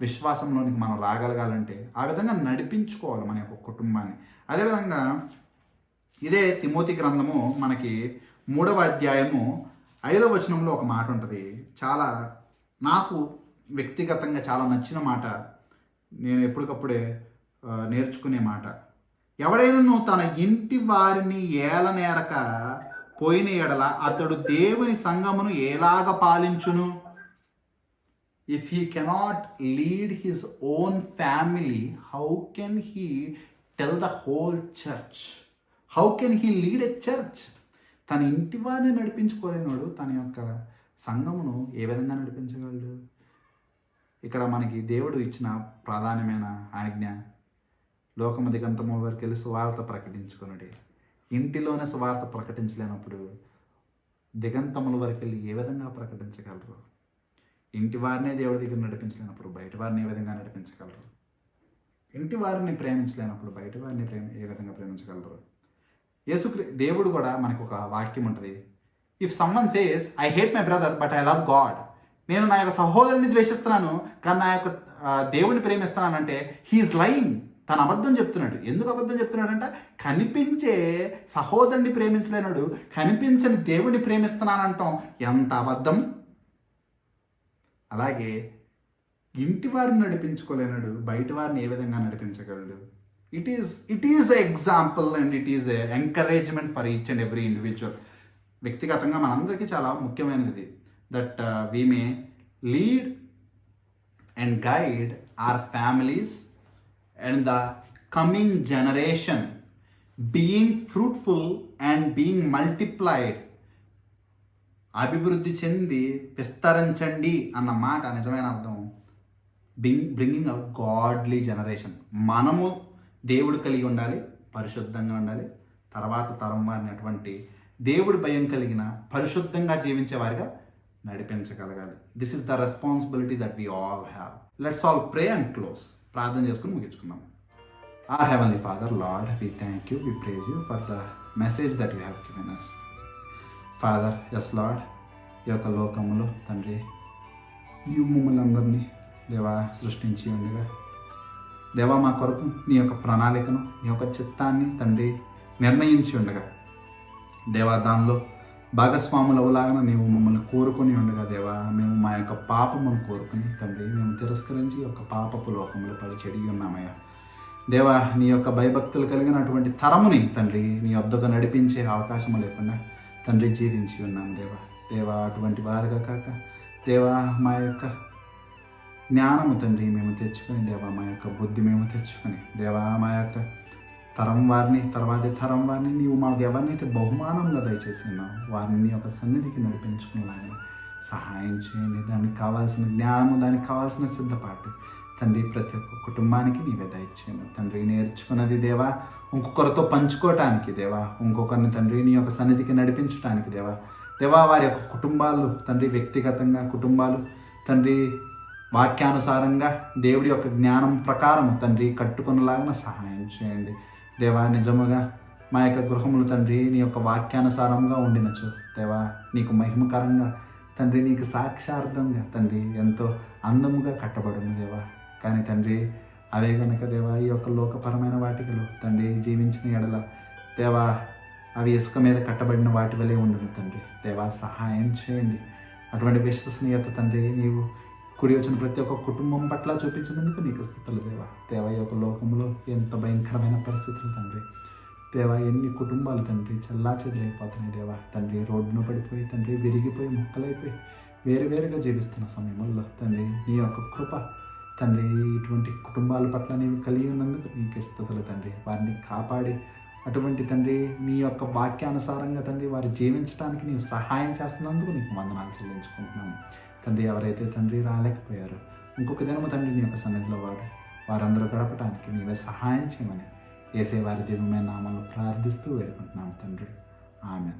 విశ్వాసంలోనికి మనం రాగలగాలంటే ఆ విధంగా నడిపించుకోవాలి మన యొక్క కుటుంబాన్ని. అదేవిధంగా ఇదే తిమోతి గ్రంథము మనకి 3వ అధ్యాయము 5వ వచనంలో ఒక మాట ఉంటుంది. చాలా నాకు వ్యక్తిగతంగా చాలా నచ్చిన మాట, నేను ఎప్పటికప్పుడే నేర్చుకునే మాట. ఎవడైనా తన ఇంటి వారిని ఏలనేరక పోయిన ఎడల అతడు దేవుని సంఘమును ఎలాగ పాలించును? If he cannot lead his own family, how can he tell the whole church? How can he lead a church? తన ఇంటి వారిని నడిపించుకోలేనాడు తన యొక్క సంఘమును ఏ విధంగా నడిపించగలడు? ఇక్కడ మనకి దేవుడు ఇచ్చిన ప్రధానమైన ఆజ్ఞ, లోకము దిగంతముల వరకు వెళ్ళి సువార్త ప్రకటించుకున్నాడు. ఇంటిలోనే సువార్త ప్రకటించలేనప్పుడు దిగంతముల వరకు వెళ్ళి ఏ విధంగా ప్రకటించగలరు? ఇంటి వారినే దేవుడి దగ్గర నడిపించలేనప్పుడు బయట వారిని ఏ విధంగా నడిపించగలరు? ఇంటి వారిని ప్రేమించలేనప్పుడు బయట వారిని ఏ విధంగా ప్రేమించగలరు? దేవుడు కూడా మనకు ఒక వాక్యం ఉంటుంది. If someone says I hate my brother but I love God, నేను నా యొక్క సహోదరుని ద్వేషిస్తున్నాను కానీ నా యొక్క దేవుని ప్రేమిస్తున్నానంటే హీఈస్ లయింగ్. తను అబద్ధం చెప్తున్నాడు. ఎందుకు అబద్ధం చెప్తున్నాడంట? కనిపించే సహోదరుని ప్రేమించలేనాడు, కనిపించని దేవుని ప్రేమిస్తున్నానంటాం ఎంత అబద్ధం. అలాగే ఇంటి వారిని నడిపించుకోలేనాడు బయట వారిని ఏ విధంగా నడిపించగలడు? It is a example and it is a encouragement for each and every individual. వ్యక్తిగతంగా మనందరికీ చాలా ముఖ్యమైనది that we may lead and guide our families and the coming generation being fruitful and being multiplied. అభివృద్ధి చెంది విస్తరించండి అన్న మాట నిజమైన అర్థం బ్రింగింగ్ అవుట్ గాడ్లీ జనరేషన్. మనము దేవుడు కలిగి ఉండాలి, పరిశుద్ధంగా ఉండాలి, తర్వాత తరం వారిని అటువంటి దేవుడి భయం కలిగిన పరిశుద్ధంగా జీవించే వారిగా నడిపించగలగాలి. This is the responsibility that we all have. Let's all pray and close. ప్రార్థన చేసుకుని ముగించుకుందాం. Our Heavenly Father, Lord, we thank you, we praise you for the message that you have given us. Father, yes Lord, ఈ యొక్క లోకములో తండ్రి నీవు మమ్మల్ని అందరినీ దేవా సృష్టించి ఉండగా దేవా మా కొరకు నీ యొక్క ప్రణాళికను నీ యొక్క చిత్తాన్ని తండ్రి నిర్ణయించి ఉండగా దేవా దానిలో భాగస్వాములు అవలాగా నీవు మమ్మల్ని కోరుకొని ఉండగా దేవా మేము మా యొక్క పాపమును కోరుకుని తండ్రి మేము తిరస్కరించి యొక్క పాపపు లోకములు పడి చెడిగి ఉన్నామయ్యా. దేవా నీ యొక్క భయభక్తులు కలిగినటువంటి తరముని తండ్రి నీ వద్దకు నడిపించే అవకాశం లేకుండా తండ్రి జీవించి ఉన్నాం దేవా. దేవా అటువంటి వారుగా కాక దేవా మా యొక్క జ్ఞానము తండ్రి మేము తెచ్చుకొని దేవా మా యొక్క బుద్ధి మేము తెచ్చుకొని దేవా మా యొక్క తరం వారిని తర్వాతి తరం వారిని నీవు మాకు ఎవరినైతే బహుమానంగా దయచేసి ఉన్నావు వారిని నీ యొక్క సన్నిధికి నడిపించుకునేలాగా సహాయం చేయండి. దానికి కావాల్సిన జ్ఞానము, దానికి కావాల్సిన సిద్ధపాటు తండ్రి ప్రతి ఒక్క కుటుంబానికి నీవే దయచేయండి తండ్రి. నేర్చుకున్నది దేవా ఇంకొకరితో పంచుకోవటానికి దేవా, ఇంకొకరిని తండ్రి నీ యొక్క సన్నిధికి నడిపించడానికి దేవా. దేవా వారి యొక్క కుటుంబాలు తండ్రి వ్యక్తిగతంగా కుటుంబాలు తండ్రి వాక్యానుసారంగా దేవుడి యొక్క జ్ఞానం ప్రకారం తండ్రి కట్టుకునేలాగా సహాయం చేయండి దేవా. నిజముగా మా యొక్క గృహములు తండ్రి నీ యొక్క వాక్యానుసారంగా ఉండినచు దేవా నీకు మహిమకరంగా తండ్రి నీకు సాక్షార్థంగా తండ్రి ఎంతో అందముగా కట్టబడింది దేవా. కానీ తండ్రి అవే కనుక దేవా ఈ యొక్క లోకపరమైన వాటికలో తండ్రి జీవించిన ఎడల దేవా అవి ఇసుక మీద కట్టబడిన వాటి వలె ఉండును తండ్రి. దేవా సహాయం చేయండి. అటువంటి విశ్వసనీయత తండ్రి నీవు కుడి వచ్చిన ప్రతి ఒక్క కుటుంబం పట్ల చూపించినందుకు నీకు స్తుతులు దేవా. దేవా ఈ యొక్క లోకంలో ఎంత భయంకరమైన పరిస్థితులు తండ్రి దేవా, ఎన్ని కుటుంబాలు తండ్రి చల్లా చెదిరైపోతున్నాయి దేవా. తండ్రి రోడ్డును పడిపోయి తండ్రి విరిగిపోయి మొక్కలైపోయి వేరువేరుగా జీవిస్తున్న సమయంలో తండ్రి నీ యొక్క కృప తండ్రి ఇటువంటి కుటుంబాల పట్ల నీవు కలిగి ఉన్నందుకు నీకు స్తుతులు తండ్రి. వారిని కాపాడి అటువంటి తండ్రి నీ యొక్క వాక్యానుసారంగా తండ్రి వారు జీవించడానికి నీవు సహాయం చేస్తున్నందుకు నీకు వందనాలు చెల్లించుకుంటున్నాను తండ్రి. ఎవరైతే తండ్రి రాలేకపోయారో ఇంకొక దినము తండ్రి నీ యొక్క సన్నిధిలో వారందరూ గడపడానికి నీవే సహాయం చేయమని యేసే వారి దివ్యమైన నామములో ప్రార్థిస్తూ వేడుకుంటున్నాం తండ్రి. ఆమేన్.